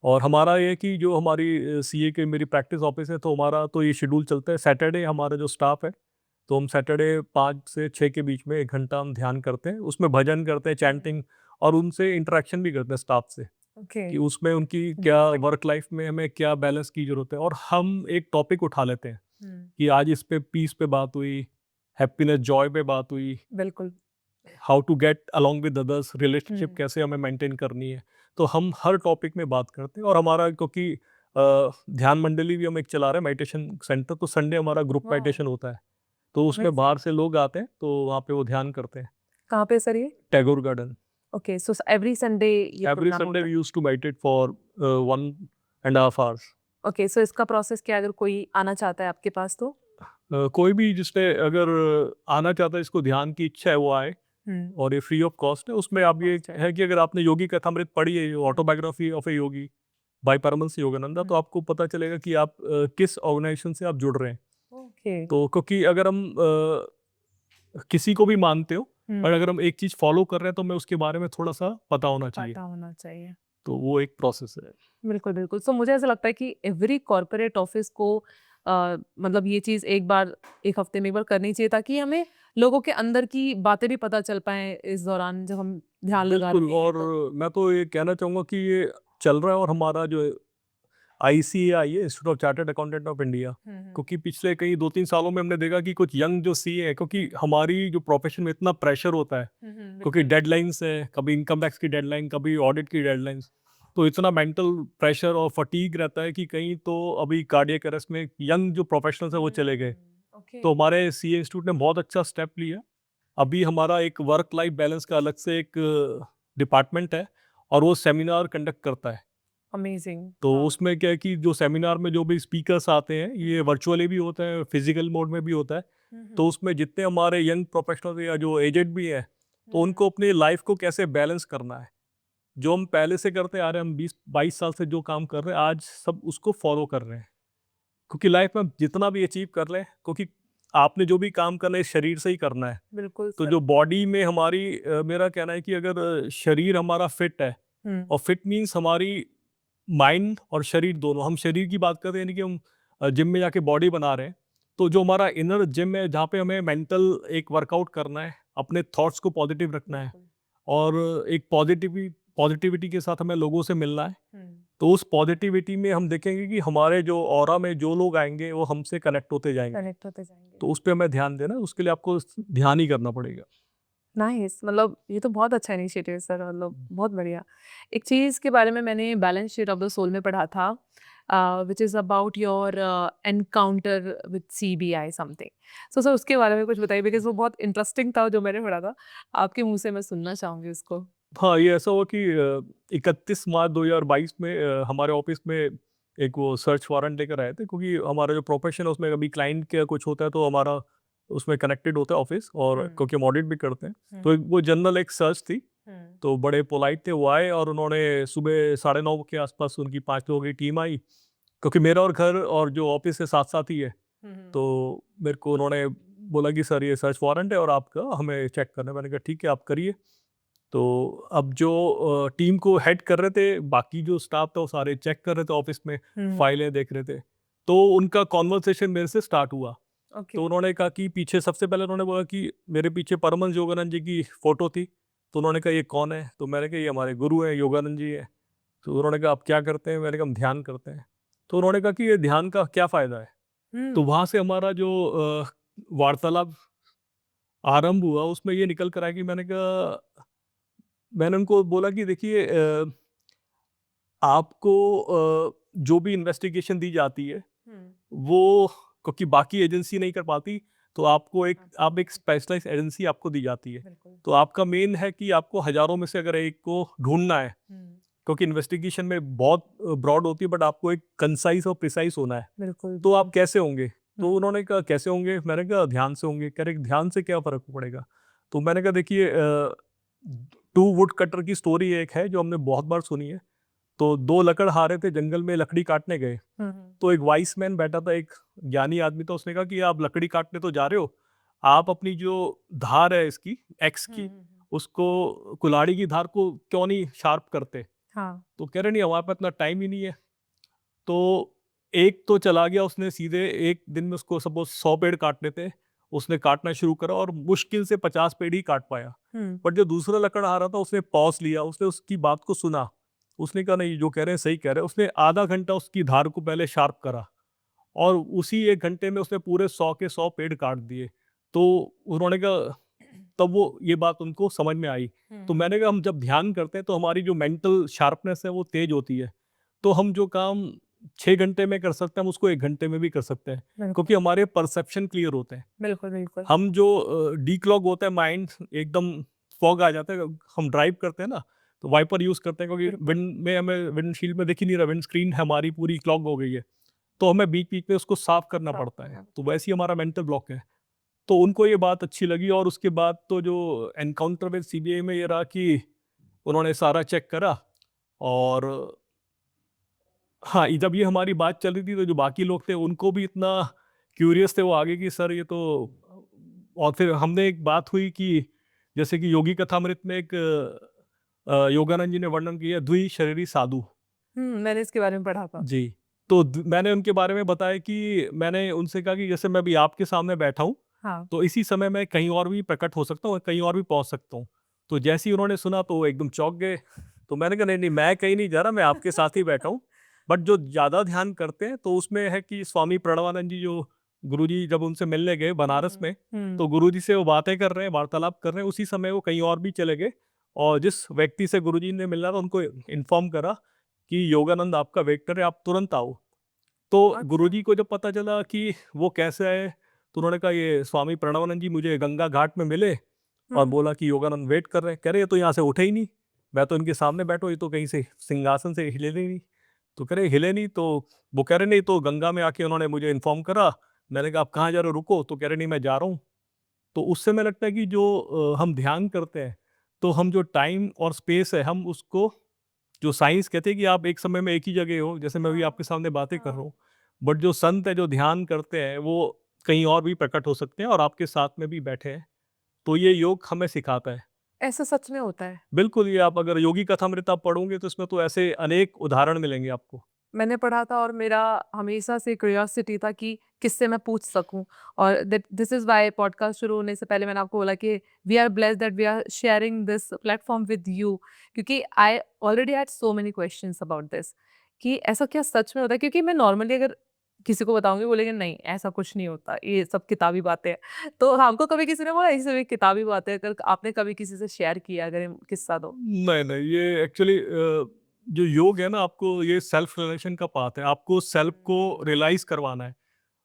और हमारा ये है कि जो हमारी सीए की मेरी प्रैक्टिस ऑफिस है, तो हमारा तो ये शेड्यूल चलता है। सैटरडे हमारा जो स्टाफ है, तो हम सैटरडे 5 से 6 के बीच में 1 घंटा हम ध्यान करते हैं। उसमें भजन करते हैं, चैंटिंग, और उनसे इंटरेक्शन भी करते हैं स्टाफ से, ओके। कि उसमें उनकी क्या वर्क लाइफ में हमें क्या बैलेंस की ज़रूरत है। और हम एक टॉपिक उठा लेते हैं कि आज इस पे पीस पे बात हुई, हैप्पीनेस जॉय पे बात हुई, बिल्कुल। How to get along with others, relationship कैसे हमें मेंटेन करनी है। तो हम हर टॉपिक में बात करते हैं। और हमारा क्योंकि ध्यान मंडली भी हम एक चला रहे हैं, मेडिटेशन सेंटर, तो संडे हमारा ग्रुप वाह! मेडिटेशन होता है। तो उसमें अमेज़िंग। बाहर से लोग आते हैं, तो वहाँ पे वो ध्यान करते हैं। कहाँ पे सर ये? Tagore Garden. Okay, so every Sunday ये एवरी प्रोग्राम संडे होता वी है? Used to meditate for 1.5 hours. Okay, so इसका प्रोसेस क्या है अगर कोई आना चाहता है आपके पास तो? कोई भी जिसने अगर आना चाहता है, इसको ध्यान की इच्छा है, वो आए। हुँ। और ये फ्री ऑफ कॉस्ट है। उसमें आप ये कॉस्ट है। है कि अगर आपने योगी कथामृत पढ़ी है, autobiography of a Yogi by Paramahansa Yogananda, तो आपको पता चलेगा कि आप किस ऑर्गेनाइजेशन से आप जुड़ रहे हैं। ओके। तो क्योंकि अगर हम किसी को भी मानते हो, पर अगर हम एक चीज फॉलो कर रहे हैं, तो हमें उसके बारे में थोड़ा सा पता होना चाहिए। पता होना चाहिए। तो वो एक प्रोसेस है। बिल्कुल, बिल्कुल। सो मुझे ऐसा लगता है कि एवरी कॉर्पोरेट ऑफिस को मतलब ये चीज़ एक बार 1 हफ्ते में एक बार करनी चाहिए ताकि हमें लोगों के अंदर की बातें भी पता चल पाएँ इस दौरान जब हम ध्यान लगा बिल्कुल। रहे हैं और तो। मैं तो ये कहना चाहूंगा कि ये चल रहा है। और हमारा जो आईसीएआई है, institute of chartered accountant of India, क्योंकि पिछले कई 2-3 सालों में हमने देखा कि कुछ यंग जो सीए हैं, क्योंकि हमारी जो प्रोफेशन में इतना प्रेशर होता है, क्योंकि डेडलाइंस है, कभी इनकम टैक्स की डेडलाइन, कभी ऑडिट की डेडलाइंस, तो इतना मेंटल प्रेशर और फटीग रहता है कि कहीं तो अभी कार्डियक अरेस्ट में यंग जो प्रोफेशनल्स है वो चले गए। ओके। तो हमारे सीए इंस्टीट्यूट ने बहुत अच्छा स्टेप लिया। अभी हमारा एक वर्क लाइफ बैलेंस का अलग से एक डिपार्टमेंट है, और वो सेमिनार कंडक्ट करता है। अमेज़िंग। तो हाँ। उसमें क्या है कि जो सेमिनार में जो भी स्पीकर्स आते हैं, ये वर्चुअली भी होता है, फिजिकल मोड में भी होता है। तो उसमें जितने हमारे यंग प्रोफेशनल्स या जो एजेड भी हैं, तो उनको अपनी लाइफ को कैसे बैलेंस करना है, जो हम पहले से करते आ रहे हैं, हम 20-22 साल से जो काम कर रहे हैं, आज सब उसको फॉलो कर रहे हैं। क्योंकि लाइफ में जितना भी अचीव कर लें, क्योंकि आपने जो भी काम करना है इस शरीर से ही करना है। बिल्कुल तो सर। जो बॉडी में हमारी मेरा कहना है कि अगर शरीर हमारा फिट है, हुँ। और फिट मीन्स हमारी माइंड और शरीर दोनों, हम शरीर की बात कर रहे हैं, यानी कि हम जिम में जाके बॉडी बना रहे हैं। तो जो हमारा इनर जिम है, जहाँ पे हमें मेंटल एक वर्कआउट करना है, अपने थॉट्स को पॉजिटिव रखना है, बिल्कुल। और एक पॉजिटिविटी के साथ हमें लोगों से मिलना है। हुँ। तो उस पॉजिटिविटी में हम देखेंगे कि हमारे जो ऑरा में जो लोग आएंगे वो हमसे कनेक्ट होते जाएंगे। कनेक्ट होते जाएँगे। तो उस पे हमें ध्यान देना है, उसके लिए आपको ध्यान ही करना पड़ेगा। नाइस, मतलब ये तो बहुत अच्छा इनिशिएटिव है सर, मतलब बहुत बढ़िया। एक चीज़ के बारे में मैंने balance sheet of the soul में पढ़ा था, which is about your encounter with CBI something. So sir उसके बारे में कुछ बताइए बिकॉज़ वो बहुत इंटरेस्टिंग था जो मैंने पढ़ा था। आपके मुँह से मैं सुनना चाहूँगी उसको। हाँ, ये ऐसा हुआ कि 31 मार्च 2022 में हमारे ऑफिस में एक वो सर्च वारंट लेकर आए थे, क्योंकि हमारा जो प्रोफेशन है उसमें कभी क्लाइंट का कुछ होता है, तो हमारा उसमें कनेक्टेड होता है ऑफिस, और क्योंकि हम ऑडिट भी करते हैं। तो वो जनरल एक सर्च थी। तो बड़े पोलाइट थे, वो आए और उन्होंने सुबह 9:30 के आसपास उनकी 5 लोगों की टीम आई, क्योंकि मेरा और घर और जो ऑफिस है साथ साथ ही है। तो मेरे को उन्होंने बोला कि सर ये सर्च वारंट है और आपका हमें चेक करना है। मैंने कहा ठीक है, आप करिए। तो अब जो टीम को हेड कर रहे थे, बाकी जो स्टाफ था वो सारे चेक कर रहे थे ऑफिस में, फाइलें देख रहे थे। तो उनका कॉन्वर्सेशन मेरे से स्टार्ट हुआ। ओके। तो उन्होंने कहा कि पीछे सबसे पहले उन्होंने बोला कि मेरे पीछे परमहंस योगानंद जी की फोटो थी, तो उन्होंने कहा ये कौन है? तो मैंने कहा ये हमारे गुरु हैं, योगानंद जी हैं। तो उन्होंने कहा आप क्या करते हैं? मैंने कहा हम ध्यान करते हैं। तो उन्होंने कहा कि ये ध्यान का क्या फ़ायदा है? तो हम्म। वहाँ से हमारा जो वार्तालाप आरंभ हुआ, उसमें ये निकल कर आया कि मैंने उनको बोला कि देखिए आपको जो भी इन्वेस्टिगेशन दी जाती है हम्म। वो, क्योंकि बाकी एजेंसी नहीं कर पाती, तो आपको एक आप एक Absolutely. स्पेशलाइज्ड एजेंसी आपको दी जाती है। बिल्कुल। तो आपका मेन है कि आपको हज़ारों में से अगर एक को ढूँढना है, हम्म। क्योंकि इन्वेस्टिगेशन में बहुत ब्रॉड होती है, बट आपको एक कंसाइज़ और प्रिसाइज़ होना है। बिल्कुल। तो आप कैसे होंगे? तो हम्म। उन्होंने कहा कैसे होंगे? मैंने कहा ध्यान से होंगे। कह रहे ध्यान से क्या फ़र्क पड़ेगा? तो मैंने कहा देखिए टू वुड कटर की स्टोरी एक है जो हमने बहुत बार सुनी है। तो 2 लकड़हारे थे, जंगल में लकड़ी काटने गए। हम्म। तो एक वाइस मैन बैठा था, एक ज्ञानी आदमी था, उसने कहा कि आप लकड़ी काटने तो जा रहे हो, आप अपनी जो धार है इसकी एक्स की, हम्म। उसको कुल्हाड़ी की धार को क्यों नहीं शार्प करते? हाँ। तो कह रहे नहीं हमारे पास इतना टाइम ही नहीं है। तो एक तो चला गया, उसने सीधे एक दिन में उसको सपोज 100 पेड़ काटने थे, उसने काटना शुरू करा और मुश्किल से 50 पेड़ ही काट पाया। हम्म। बट जो दूसरा लकड़हारा था उसने पॉज लिया, उसने उसकी बात को सुना, उसने कहा नहीं जो कह रहे हैं सही कह रहे हैं। उसने आधा घंटा उसकी धार को पहले शार्प करा और उसी 1 घंटे में उसने पूरे 100 के 100 पेड़ काट दिए। तो उन्होंने कहा, तब वो ये बात उनको समझ में आई। तो मैंने कहा हम जब ध्यान करते हैं तो हमारी जो मेंटल शार्पनेस है वो तेज होती है। तो हम जो काम 6 घंटे में कर सकते हैं हम उसको 1 घंटे में भी कर सकते हैं, बिल्कुल। क्योंकि हमारे परसेप्शन क्लियर होते हैं। बिल्कुल। बिल्कुल। हम जो डीक्लॉग होता है माइंड, एकदम फॉग आ जाता है। हम ड्राइव करते हैं ना, तो वाइपर यूज़ करते हैं, क्योंकि बिल्कुल। विंड में हमें विंडशील्ड में दिख ही नहीं रहा, विंड स्क्रीन हमारी पूरी क्लॉग हो गई है। तो हमें बीच-बीच में उसको साफ करना साफ पड़ता है। करना। तो वैसे ही हमारा मेंटल ब्लॉक है। तो उनको ये बात अच्छी लगी और उसके बाद तो जो एनकाउंटर विद सीबीआई में ये रहा कि उन्होंने सारा चेक करा। और हाँ, जब ये हमारी बात चल रही थी तो जो बाकी लोग थे उनको भी इतना क्यूरियस थे वो आगे कि सर ये तो। और फिर हमने एक बात हुई कि जैसे कि योगी कथामृत में एक योगानंद जी ने वर्णन किया द्वि शरीरी साधु। मैंने इसके बारे में पढ़ा था। जी। तो मैंने उनके बारे में बताया कि मैंने उनसे कहा कि जैसे मैं अभी आपके सामने बैठा हूँ, हाँ। तो इसी समय मैं कहीं और भी प्रकट हो सकता हूँ, कहीं और भी पहुँच सकता हूँ। तो जैसे ही उन्होंने सुना तो वो एकदम चौंक गए। तो मैंने कहा नहीं, नहीं मैं कहीं नहीं जा रहा, मैं आपके साथ ही बैठा हूँ। बट जो ज़्यादा ध्यान करते हैं तो उसमें है कि स्वामी प्रणवानंद जी जो गुरुजी जब उनसे मिलने गए बनारस में, हम्म। तो गुरुजी से वो बातें कर रहे हैं, वार्तालाप कर रहे हैं, उसी समय वो कहीं और भी चले गए। और जिस व्यक्ति से गुरुजी ने मिलना था उनको इन्फॉर्म करा कि योगानंद आपका वेक्टर है, आप तुरंत आओ। तो अच्छा। गुरुजी को जब पता चला कि वो कैसे आए, तो उन्होंने कहा ये स्वामी प्रणवानंद जी मुझे गंगा घाट में मिले और हम्म। बोला कि योगानंद वेट कर रहे हैं। कह रहे ये तो यहाँ से उठे ही नहीं, मैं तो इनके सामने बैठो, ये तो कहीं से सिंहासन से हिले ही नहीं। तो कह रहे हिले नहीं, तो वो कह रहे नहीं, तो गंगा में आके उन्होंने मुझे इन्फॉर्म करा। मैंने कहा आप कहाँ जा रहे हो, रुको। तो कह रहे नहीं मैं जा रहा हूँ। तो उससे मैं लगता है कि जो हम ध्यान करते हैं, तो हम जो टाइम और स्पेस है हम उसको, जो साइंस कहते हैं कि आप एक समय में एक ही जगह हो, जैसे मैं अभी हाँ। आपके सामने बातें कर रहा हाँ। हूँ, बट जो संत है जो ध्यान करते हैं वो कहीं और भी प्रकट हो सकते हैं और आपके साथ में भी बैठे हैं। तो ये योग हमें सिखाता है। ऐसा सच में होता है। बिल्कुल, ये आप अगर योगी कथामृत आप पढ़ोगे तो इसमें तो ऐसे अनेक उदाहरण मिलेंगे आपको। मैंने पढ़ा था और मेरा हमेशा से क्यूरियोसिटी था कि किससे मैं पूछ सकूं। और दिस इज वाई पॉडकास्ट शुरू होने से पहले मैंने आपको बोला कि we are blessed that we are sharing this platform with you, क्योंकि I already had so many questions about this कि ऐसा क्या सच में होता है। क्योंकि मैं नॉर्मली अगर किसी को बताऊंगी बोलेंगे नहीं ऐसा कुछ नहीं होता, ये सब किताबी बातें हैं। तो हमको कभी किसी ने बोला ये सब एक किताबी बातें हैं, अगर आपने कभी किसी से शेयर किया अगर ये किस्सा दो। नहीं, नहीं, ये एक्चुअली जो योग है ना, आपको ये सेल्फ रियलाइजेशन का पाथ है। आपको सेल्फ को रियलाइज़ करवाना है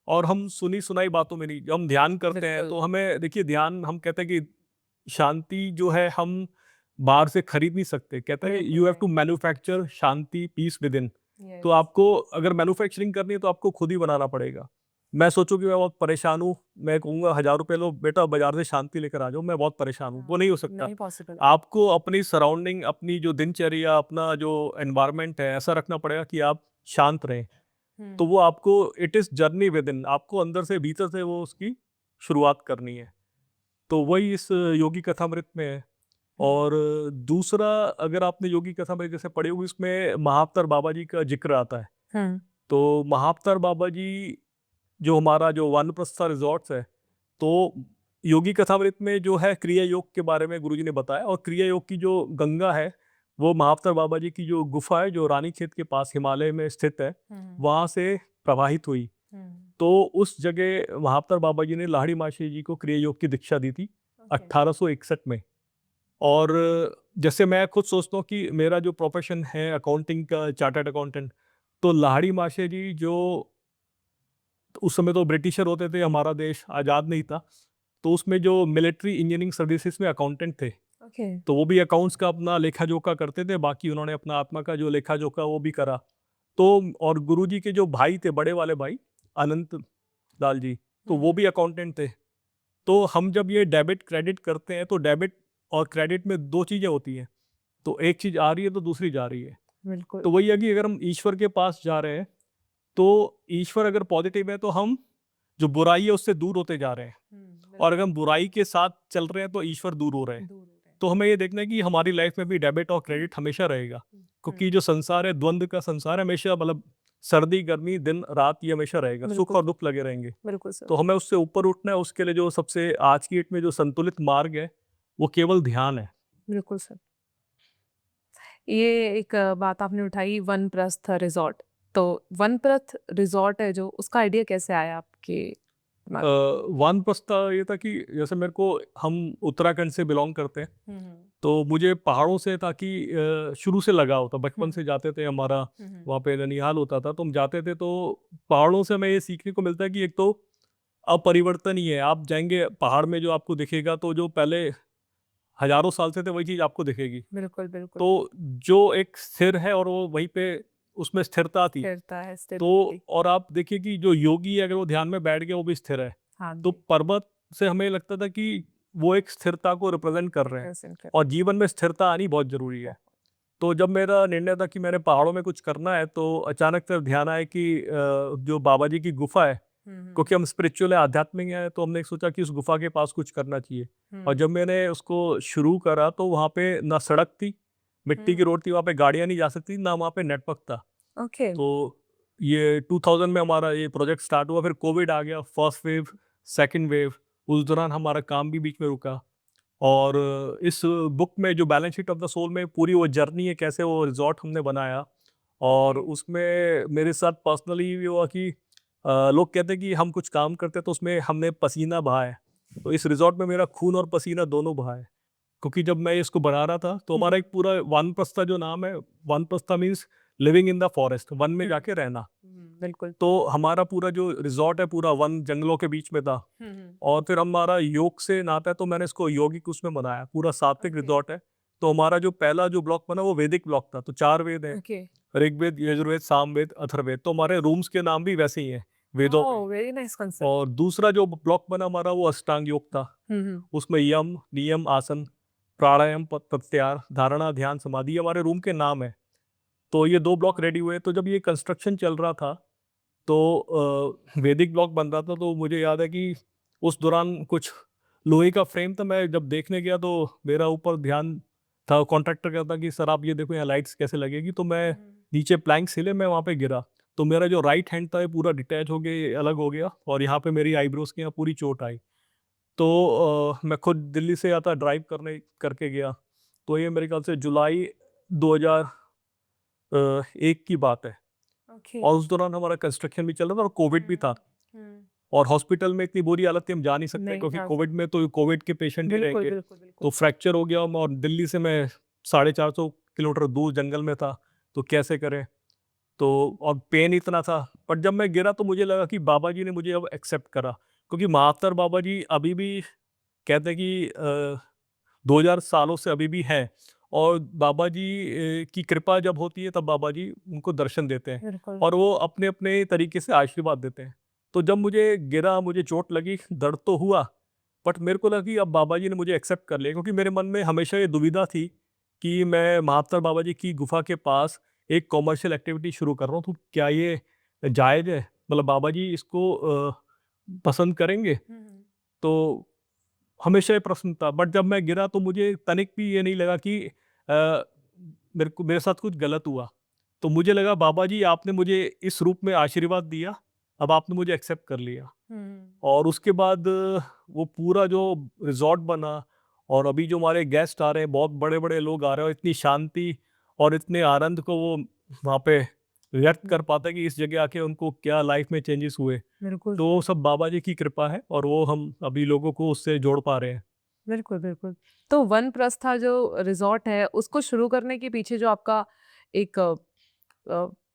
और हम सुनी-सुनाई बातों में नहीं। जब हम ध्यान करते हैं बिल्कुल। तो हमें देखिए ध्यान हम कहते हैं कि शांति जो है हम बाहर से खरीद नहीं सकते। कहते हैं बिल्कुल यू हैव नहीं। टू मैन्युफैक्चर शांति, पीस विद इन। तो यस। आपको अगर मैन्युफैक्चरिंग करनी है तो आपको खुद ही बनाना पड़ेगा। मैं सोचूँ कि मैं बहुत परेशान हूँ, मैं कहूँगा ₹1000 लो बेटा बाज़ार से शांति लेकर आ जाओ, मैं बहुत परेशान हूँ, वो नहीं हो सकता। नहीं पॉसिबल। आपको अपनी सराउंडिंग, अपनी जो दिनचर्या, अपना जो एनवायरनमेंट है ऐसा रखना पड़ेगा कि आप शांत रहें। तो वो आपको it is journey with in, आपको अंदर से भीतर से वो उसकी शुरुआत करनी है। तो वही इस योगी कथामृत में है। और दूसरा, अगर आपने योगी कथामृत जैसे पढ़ी होगी, इसमें महाअवतार बाबा जी का ज़िक्र आता है। हम्म। तो महाअवतार बाबा जी जो हमारा जो वानप्रस्थ रिज़ॉर्ट्स है, तो योगी कथामृत में जो है क्रिया योग के बारे में गुरुजी ने बताया, और क्रिया योग की जो गंगा है वो महाअवतार बाबा जी की जो गुफा है जो रानीखेत के पास हिमालय में स्थित है, वहाँ से प्रवाहित हुई। तो उस जगह महाअवतार बाबा जी ने लाहिड़ी माशी जी को क्रिया योग की दीक्षा दी थी 1861 में। और जैसे मैं खुद सोचता हूँ कि मेरा जो प्रोफेशन है अकाउंटिंग का, चार्टर्ड अकाउंटेंट, तो लाहिड़ी माशे जी जो उस समय तो ब्रिटिशर होते थे, हमारा देश आज़ाद नहीं था, तो उसमें जो मिलिट्री इंजीनियरिंग सर्विसेज में अकाउंटेंट थे, ओके। तो वो भी अकाउंट्स का अपना लेखा जोखा करते थे, बाकी उन्होंने अपना आत्मा का जो लेखा जोखा वो भी करा। तो और गुरुजी के जो भाई थे, बड़े वाले भाई अनंत लाल जी, तो वो भी अकाउंटेंट थे। तो हम जब ये डेबिट क्रेडिट करते हैं तो डेबिट और क्रेडिट में दो चीज़ें होती हैं, तो एक चीज़ आ रही है तो दूसरी जा रही है। बिल्कुल। तो वही है कि अगर हम ईश्वर के पास जा रहे हैं तो ईश्वर अगर पॉजिटिव है तो हम जो बुराई है उससे दूर होते जा रहे हैं, और अगर हम बुराई के साथ चल रहे हैं तो ईश्वर दूर हो रहे हैं। तो हमें ये देखना है कि हमारी लाइफ में भी डेबिट और क्रेडिट हमेशा रहेगा, क्योंकि जो संसार है द्वंद का संसार है, हमेशा मतलब सर्दी गर्मी दिन रात ये हमेशा रहेगा, सुख बिल्कुल और दुख लगे रहेंगे। बिल्कुल सर। तो हमें उससे ऊपर उठना है, उसके लिए जो सबसे आज की डेट में जो संतुलित मार्ग है वो केवल ध्यान है। बिल्कुल सर। ये एक बात आपने उठाई, वनप्रस्थ रिजॉर्ट। तो वनप्रस्थ रिजॉर्ट है जो, उसका आइडिया कैसे आया आपके दिमाग में? वानप्रस्थ ये था कि जैसे मेरे को, हम उत्तराखंड से बिलोंग करते हैं, तो मुझे पहाड़ों से था कि शुरू से लगाव था, बचपन से जाते थे, हमारा वहाँ पे ननिहाल होता था तो हम जाते थे। तो पहाड़ों से हमें ये सीखने को मिलता है कि एक तो अपरिवर्तन ही है, आप जाएंगे पहाड़ में जो आपको दिखेगा तो जो पहले हजारों साल से थे वही चीज़ आपको दिखेगी। बिल्कुल बिल्कुल। तो जो एक स्थिर है और वो वहीं पे उसमें स्थिरता थी। स्थिरता है, तो स्टेबिलिटी। और आप देखिए कि जो योगी है अगर वो ध्यान में बैठ गया वो भी स्थिर है। हाँ तो जी। पर्वत से हमें लगता था कि वो एक स्थिरता को रिप्रेजेंट कर रहे हैं, Represent कर- और जीवन में स्थिरता आनी बहुत जरूरी है। तो जब मेरा निर्णय था कि मैंने पहाड़ों में कुछ करना है, तो अचानक से ध्यान आया कि जो बाबा जी की गुफा है, क्योंकि हम स्पिरिचुअल है, आध्यात्मिक है, तो हमने सोचा कि उस गुफा के पास कुछ करना चाहिए। और जब मैंने उसको शुरू करा तो वहाँ पे ना सड़क थी, मिट्टी की रोड थी, वहाँ पे गाड़ियाँ नहीं जा सकती, ना वहाँ पे नेटवर्क था। ओके। तो ये 2000 में हमारा ये प्रोजेक्ट स्टार्ट हुआ, फिर कोविड आ गया, फर्स्ट वेव, सेकंड वेव, उस दौरान हमारा काम भी बीच में रुका। और इस बुक में जो balance sheet of the soul में पूरी वो जर्नी है, कैसे वो रिजॉर्ट हमने बनाया। और उसमें मेरे साथ पर्सनली ये हुआ कि लोग कहते हैं कि हम कुछ काम करते हैं तो उसमें हमने पसीना बहा है, तो इस रिजॉर्ट में मेरा खून और पसीना दोनों बहा है। क्योंकि जब मैं इसको बना रहा था तो हमारा एक पूरा वानप्रस्था जो नाम है, वानप्रस्था means living in the forest, वन में जाके रहना। बिल्कुल। तो हमारा पूरा जो रिजॉर्ट है पूरा वन जंगलों के बीच में था। और फिर हमारा योग से नाता है, तो मैंने इसको यौगिक उसमें बनाया, पूरा सात्विक Okay. रिजॉर्ट है। तो हमारा जो पहला जो ब्लॉक बना वो वैदिक ब्लॉक था, तो 4 वेद हैं, ओके। ऋग्वेद, यजुर्वेद, सामवेद, अथर्ववेद। तो हमारे रूम्स के नाम भी वैसे ही हैं, वेदों में। ओह, वेरी नाइस कांसेप्ट। और दूसरा जो ब्लॉक बना हमारा वो अष्टांग योग था। उसमें यम, नियम, आसन, प्राणायाम, प्रत्याहार, धारणा, ध्यान, समाधि, ये हमारे रूम के नाम है। तो ये 2 ब्लॉक रेडी हुए। तो जब ये कंस्ट्रक्शन चल रहा था तो वैदिक ब्लॉक बन रहा था, तो मुझे याद है कि उस दौरान कुछ लोहे का फ्रेम था, मैं जब देखने गया तो मेरा ऊपर ध्यान था, कॉन्ट्रैक्टर कहता कि सर आप ये देखो यहाँ लाइट्स कैसे लगेगी, तो मैं नीचे प्लैंक हिले, मैं वहाँ पे गिरा। तो मेरा जो राइट हैंड था ये पूरा डिटैच हो गया, ये अलग हो गया, और यहाँ पे मेरी आईब्रोज के यहाँ पूरी चोट आई। तो मैं खुद दिल्ली से आता ड्राइव करने करके गया। तो ये मेरे ख्याल से जुलाई 2001 की बात है। ओके। और उस दौरान हमारा कंस्ट्रक्शन भी चल रहा था और कोविड भी था। और हॉस्पिटल में इतनी बुरी हालत थी, हम जा नहीं सकते, नहीं क्योंकि जा कोविड में तो कोविड के पेशेंट ही बिल्कुल रहेंगे। बिल्कुल तो बिल्कुल। फ्रैक्चर हो गया, और दिल्ली से मैं 450 किलोमीटर दूर जंगल में था, तो कैसे करें। तो और पेन इतना था। पर जब मैं गिरा तो मुझे लगा कि बाबा जी ने मुझे अब एक्सेप्ट करा, क्योंकि महाअवतार बाबा जी अभी भी कहते हैं कि 2000 सालों से अभी भी हैं। और बाबा जी की कृपा जब होती है तब बाबा जी उनको दर्शन देते हैं, बिल्कुल। और वो अपने अपने तरीके से आशीर्वाद देते हैं। तो जब मुझे गिरा, मुझे चोट लगी, दर्द तो हुआ, बट मेरे को लगा कि अब बाबा जी ने मुझे एक्सेप्ट कर लिया, क्योंकि मेरे मन में हमेशा ये दुविधा थी कि मैं महाअवतार बाबा जी की गुफा के पास एक कॉमर्शियल एक्टिविटी शुरू कर रहा हूँ, तो क्या ये जायज़ है, मतलब बाबा जी इसको पसंद करेंगे। तो हमेशा ये प्रश्न था। बट जब मैं गिरा तो मुझे तनिक भी ये नहीं लगा कि मेरे साथ कुछ गलत हुआ। तो मुझे लगा बाबा जी आपने मुझे इस रूप में आशीर्वाद दिया, अब आपने मुझे एक्सेप्ट कर लिया। और उसके बाद वो पूरा जो रिजॉर्ट बना, और अभी जो हमारे गेस्ट आ रहे हैं, बहुत बड़े बड़े लोग आ रहे हैं, और इतनी शांति और इतने आनंद को वो वहाँ पे व्यक्त कर पाता है कि इस जगह आके उनको क्या लाइफ में चेंजेस हुए। बिल्कुल तो वो सब बाबा जी की कृपा है, और वो हम अभी लोगों को उससे जोड़ पा रहे हैं। बिल्कुल बिल्कुल। तो वन प्रस्था जो रिजॉर्ट है उसको शुरू करने के पीछे जो आपका एक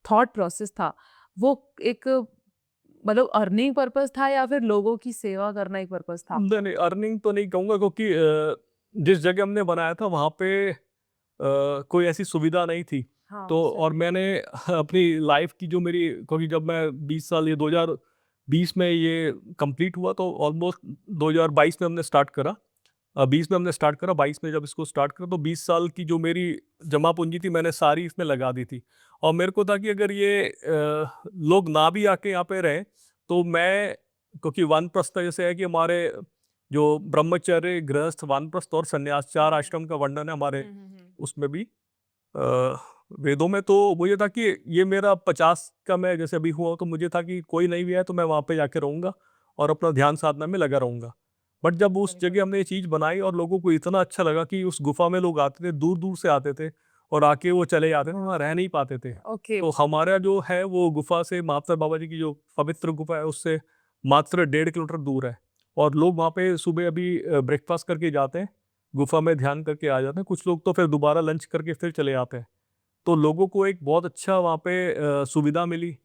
थॉट प्रोसेस था, वो एक मतलब अर्निंग पर्पस था या फिर लोगों की सेवा करना एक पर्पस था? नहीं नहीं, अर्निंग तो नहीं कहूँगा, क्योंकि जिस जगह हमने बनाया था वहाँ पे कोई ऐसी सुविधा नहीं थी। हाँ, तो और सही। मैंने अपनी लाइफ की जो मेरी, क्योंकि जब मैं 20 साल, ये 2020 में ये कंप्लीट हुआ, तो ऑलमोस्ट 2022 में हमने स्टार्ट करा। 20 में हमने स्टार्ट करा, 22 में जब इसको स्टार्ट करा, तो 20 साल की जो मेरी जमा पूंजी थी मैंने सारी इसमें लगा दी थी। और मेरे को था कि अगर ये लोग ना भी आके यहाँ पे रहें, तो मैं, क्योंकि वानप्रस्थ जैसे है कि हमारे जो ब्रह्मचर्य, गृहस्थ, वानप्रस्थ और संन्यास, 4 आश्रम का वर्णन है हमारे उसमें भी, अ, वेदों में। तो वो ये था कि ये मेरा 50 का मैं जैसे अभी हुआ हूं, तो मुझे था कि कोई नहीं भी है तो मैं वहाँ पे जाके रहूँगा और अपना ध्यान साधना में लगा रहूँगा। बट जब उस बिल्कुल। जगह हमने ये चीज़ बनाई और लोगों को इतना अच्छा लगा कि उस गुफा में लोग आते थे, दूर-दूर से आते थे और आके वो चले जाते थे, वहाँ रह नहीं पाते थे। ओके। तो हमारा जो है वो गुफा से, महात्मा बाबा जी की जो पवित्र गुफा है, उससे मात्र 1.5 किलोमीटर दूर है। और लोग वहाँ पे सुबह अभी ब्रेकफ़ास्ट करके जाते हैं, गुफा में ध्यान करके आ जाते हैं। कुछ लोग तो फिर दोबारा लंच करके फिर चले जाते हैं। तो लोगों को एक बहुत अच्छा वहाँ पे सुविधा मिली,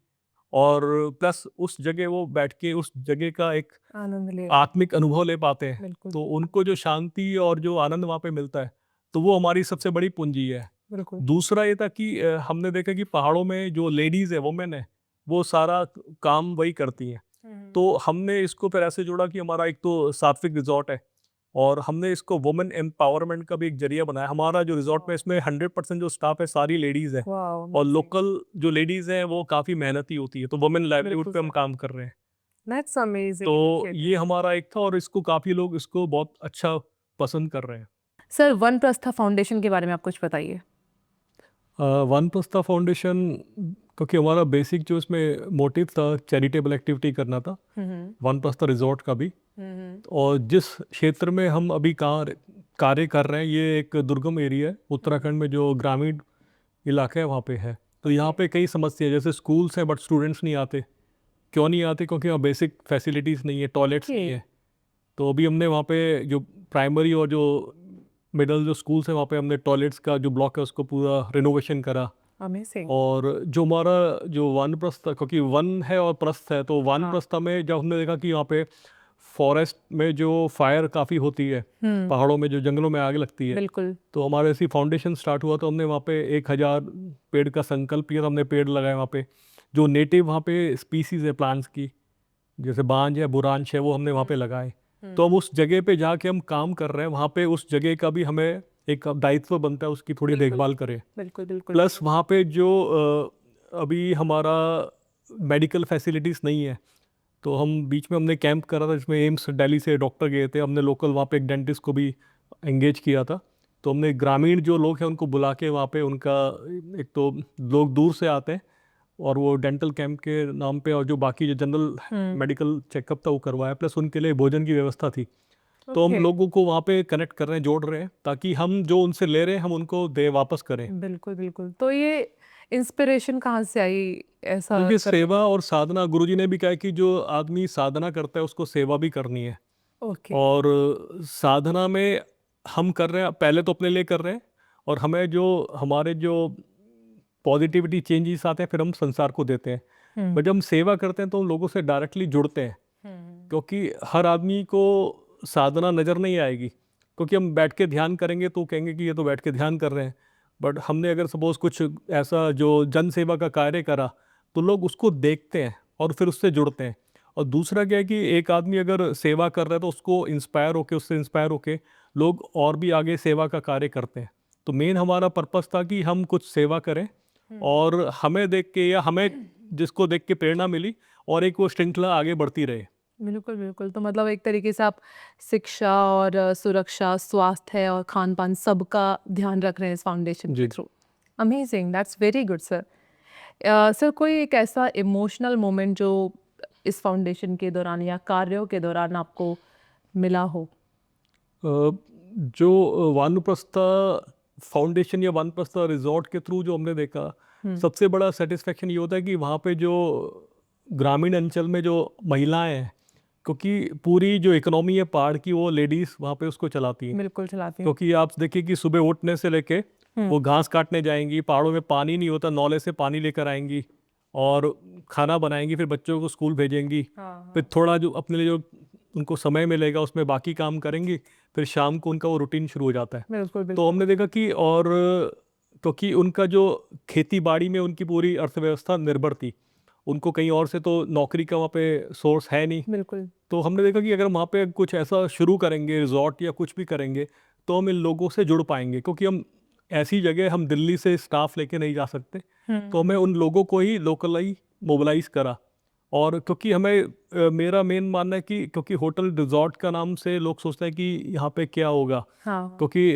और प्लस उस जगह वो बैठ के उस जगह का एक आनंद ले। आत्मिक अनुभव ले पाते हैं। बिल्कुल। तो उनको जो शांति और जो आनंद वहाँ पे मिलता है, तो वो हमारी सबसे बड़ी पूंजी है। बिल्कुल। दूसरा ये था कि हमने देखा कि पहाड़ों में जो लेडीज़ है, वुमेन है, वो सारा काम वही करती हैं। तो हमने इसको फिर ऐसे जोड़ा कि हमारा एक तो सात्विक रिज़ॉर्ट है, और हमने इसको वुमेन एम्पावरमेंट का भी एक ज़रिया बनाया। हमारा जो रिज़ॉर्ट में, इसमें 100% जो स्टाफ है सारी लेडीज़ है, वाओ, और अमेजिंग। लोकल जो लेडीज़ हैं वो काफ़ी मेहनती होती है। तो वुमेन लाइवलीहुड बिल्कुल पे हम सर। काम कर रहे हैं। दैट्स अमेजिंग तो इनिशिएटिव। ये हमारा एक था, और इसको काफ़ी लोग इसको बहुत अच्छा पसंद कर रहे हैं। सर, वन प्रस्था फाउंडेशन के बारे में आप कुछ बताइए। वानप्रस्था फाउंडेशन, क्योंकि हमारा बेसिक जो इसमें मोटिव था चैरिटेबल एक्टिविटी करना था, वानप्रस्था रिजॉर्ट का भी। और जिस क्षेत्र में हम अभी कार्य कर रहे हैं, ये एक दुर्गम एरिया है उत्तराखंड में, जो ग्रामीण इलाका है वहाँ पे है। तो यहाँ पे कई समस्या है, जैसे स्कूल्स हैं बट स्टूडेंट्स नहीं आते। क्यों नहीं आते? क्योंकि वहाँ बेसिक फैसिलिटीज़ नहीं है, टॉयलेट्स नहीं है। तो अभी हमने वहाँ पे जो प्राइमरी और जो मिडल जो स्कूल्स हैं, वहाँ पे हमने टॉयलेट्स का जो ब्लॉक है उसको पूरा रिनोवेशन करा। अमेजिंग। और जो हमारा जो वानप्रस्थ, क्योंकि वन है और प्रस्थ है, तो हाँ। वानप्रस्थ में जब हमने देखा कि वहाँ पे फॉरेस्ट में जो फायर काफ़ी होती है, पहाड़ों में जो जंगलों में आग लगती है, बिल्कुल। तो हमारे ऐसी फाउंडेशन स्टार्ट हुआ, तो हमने वहाँ पे 1000 पेड़ का संकल्प किया, तो हमने पेड़ लगाए वहाँ पे। जो नेटिव वहाँ पे स्पीसीज है प्लांट्स की, जैसे बांज है, बुरांश है, वो हमने वहाँ पे लगाए। तो हम उस जगह पे जाके हम काम कर रहे हैं, वहाँ पे उस जगह का भी हमें एक दायित्व बनता है, उसकी थोड़ी बिल्कुल। देखभाल करें। बिल्कुल बिल्कुल। प्लस वहाँ पे जो अभी हमारा मेडिकल फैसिलिटीज़ नहीं है, तो हम बीच में हमने कैंप करा था, जिसमें एम्स दिल्ली से डॉक्टर गए थे। हमने लोकल वहाँ पे एक डेंटिस्ट को भी एंगेज किया था। तो हमने ग्रामीण जो लोग हैं उनको बुला के वहाँ पे उनका, एक तो लोग दूर से आते हैं, और वो डेंटल कैंप के नाम पे, और जो बाकी जो जनरल मेडिकल चेकअप था वो करवाया, प्लस उनके लिए भोजन की व्यवस्था थी। तो हम ओके। लोगों को वहाँ पे कनेक्ट कर रहे हैं, जोड़ रहे हैं, ताकि हम जो उनसे ले रहे हैं हम उनको दे वापस करें। बिल्कुल बिल्कुल। तो ये इंस्पिरेशन कहाँ से आई ऐसा क्योंकि करने सेवा और साधना, गुरुजी ने भी कहा है कि जो आदमी साधना करता है उसको सेवा भी करनी है। की? ओके। और साधना में हम कर रहे हैं, पहले तो अपने लिए कर रहे हैं, और हमें जो हमारे जो पॉजिटिविटी चेंजेस आते हैं फिर हम संसार को देते हैं। बट जब हम सेवा करते हैं तो हम लोगों से डायरेक्टली जुड़ते हैं, क्योंकि हर आदमी को साधना नज़र नहीं आएगी, क्योंकि हम बैठ के ध्यान करेंगे तो कहेंगे कि ये तो बैठ के ध्यान कर रहे हैं। बट हमने अगर सपोज़ कुछ ऐसा जो जन सेवा का कार्य करा, तो लोग उसको देखते हैं और फिर उससे जुड़ते हैं। और दूसरा क्या है कि एक आदमी अगर सेवा कर रहा है तो उसको इंस्पायर होके, उससे इंस्पायर होके लोग और भी आगे सेवा का कार्य करते हैं। तो मेन हमारा पर्पस था कि हम कुछ सेवा करें, और हमें देख के या हमें जिसको देख के प्रेरणा मिली, और एक वो श्रृंखला आगे बढ़ती रहे। बिल्कुल बिल्कुल। तो मतलब एक तरीके से आप शिक्षा और सुरक्षा, स्वास्थ्य और खान पान सबका ध्यान रख रहे हैं इस फाउंडेशन के जी। Through. Amazing, that's very good sir. Sir, कोई एक ऐसा इमोशनल मोमेंट जो इस फाउंडेशन के दौरान या कार्यों के दौरान आपको मिला हो? जो वानप्रस्था फाउंडेशन या वानप्रस्था रिजॉर्ट के थ्रू जो हमने देखा, सबसे बड़ा सेटिस्फेक्शन ये होता है कि वहाँ पे जो ग्रामीण अंचल में जो महिलाएं हैं, क्योंकि पूरी जो इकोनॉमी है पहाड़ की वो लेडीज़ वहाँ पे उसको चलाती हैं। बिल्कुल चलाती हूँ। क्योंकि आप देखिए कि सुबह उठने से लेके वो घास काटने जाएंगी, पहाड़ों में पानी नहीं होता, नौले से पानी लेकर आएंगी और खाना बनाएंगी, फिर बच्चों को स्कूल भेजेंगी, फिर थोड़ा जो अपने लिए जो उनको समय मिलेगा उसमें बाकी काम करेंगी, फिर शाम को उनका वो रूटीन शुरू हो जाता है। बिल्कुल तो बिल्कुल। हमने देखा कि और क्योंकि उनका जो खेती बाड़ी में उनकी पूरी अर्थव्यवस्था निर्भर थी, उनको कहीं और से तो नौकरी का वहाँ पे सोर्स है नहीं, बिल्कुल तो हमने देखा कि अगर वहाँ पे कुछ ऐसा शुरू करेंगे, रिजॉर्ट या कुछ भी करेंगे, तो हम इन लोगों से जुड़ पाएंगे। क्योंकि हम ऐसी जगह हम दिल्ली से स्टाफ लेके नहीं जा सकते, तो हमें उन लोगों को ही लोकलाइज मोबिलाइज करा। और क्योंकि हमें मेरा मेन मानना है कि क्योंकि होटल रिजॉर्ट का नाम से लोग सोचते हैं कि यहाँ पे क्या होगा, हाँ क्योंकि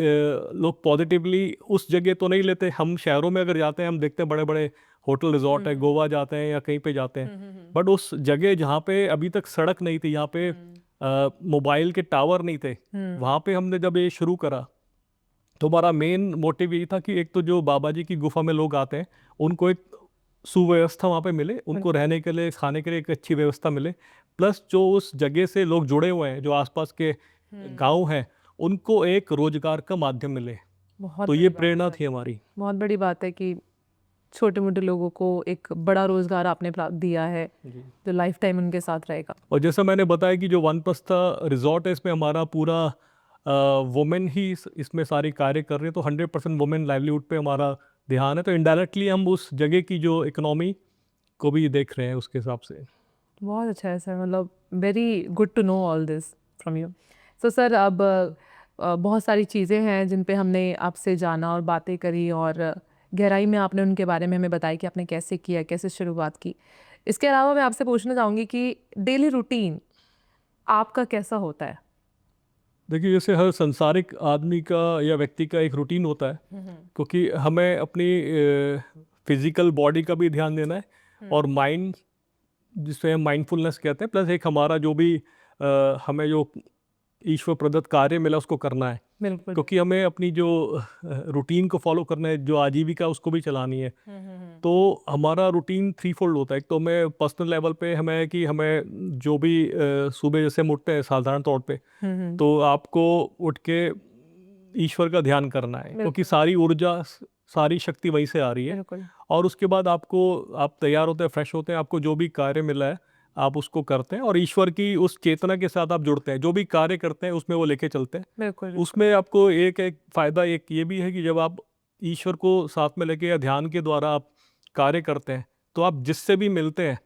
लोग पॉजिटिवली उस जगह तो नहीं लेते। हम शहरों में अगर जाते हैं, हम देखते हैं बड़े बड़े होटल रिजॉर्ट है, गोवा जाते हैं या कहीं पे जाते हैं, बट उस जगह जहाँ पे अभी तक सड़क नहीं थी, यहाँ पे मोबाइल के टावर नहीं थे, वहाँ पे हमने जब ये शुरू करा तो हमारा मेन मोटिव यही था कि एक तो जो बाबा जी की गुफा में लोग आते हैं उनको एक सुव्यवस्था वहाँ पे मिले, उनको रहने के लिए, खाने के लिए एक अच्छी व्यवस्था मिले, प्लस जो उस जगह से लोग जुड़े हुए हैं, जो आसपास के गांव हैं, उनको एक रोजगार का माध्यम मिले। बहुत तो बड़ी ये बात प्रेरणा है। थी हमारी। बहुत बड़ी बात है कि छोटे मोटे लोगों को एक बड़ा रोजगार आपने दिया है जो लाइफ टाइम उनके साथ रहेगा। और जैसा मैंने बताया कि जो वानप्रस्था रिजॉर्ट है, इसमें हमारा पूरा वुमेन ही इसमें सारी कार्य कर रहे हैं, तो 100% वुमेन लाइवलीहुड पे हमारा ध्यान है। तो इनडायरेक्टली हम उस जगह की जो इकोनॉमी को भी देख रहे हैं उसके हिसाब से। बहुत अच्छा है सर, मतलब very good to know all this from you. So sir, अब बहुत सारी चीज़ें हैं जिन पे हमने आपसे जाना और बातें करी, और गहराई में आपने उनके बारे में हमें बताया कि आपने कैसे किया, कैसे शुरुआत की। इसके अलावा मैं आपसे पूछना चाहूँगी कि डेली रूटीन आपका कैसा होता है? देखिए, जैसे हर संसारिक आदमी का या व्यक्ति का एक रूटीन होता है, क्योंकि हमें अपनी फिजिकल बॉडी का भी ध्यान देना है और माइंड, जिसे हम माइंडफुलनेस कहते हैं, प्लस एक हमारा जो भी हमें जो ईश्वर प्रदत्त कार्य मिला उसको करना है। बिल्कुल। क्योंकि हमें अपनी जो रूटीन को फॉलो करना है, जो आजीविका उसको भी चलानी है। तो हमारा रूटीन थ्री फोल्ड होता है। एक तो हमें पर्सनल लेवल पे हमें कि हमें जो भी सुबह जैसे हम उठते हैं साधारण तौर पे, तो आपको उठ के ईश्वर का ध्यान करना है, क्योंकि सारी ऊर्जा सारी शक्ति वहीं से आ रही है। बिल्कुल। और उसके बाद आपको, आप तैयार होते हैं, फ्रेश होते हैं, आपको जो भी कार्य मिला है आप उसको करते हैं और ईश्वर की उस चेतना के साथ आप जुड़ते हैं, जो भी कार्य करते हैं उसमें वो लेके चलते हैं। बिल्कुल। उसमें आपको एक एक फ़ायदा एक ये भी है कि जब आप ईश्वर को साथ में लेके या ध्यान के द्वारा आप कार्य करते हैं, तो आप जिससे भी मिलते हैं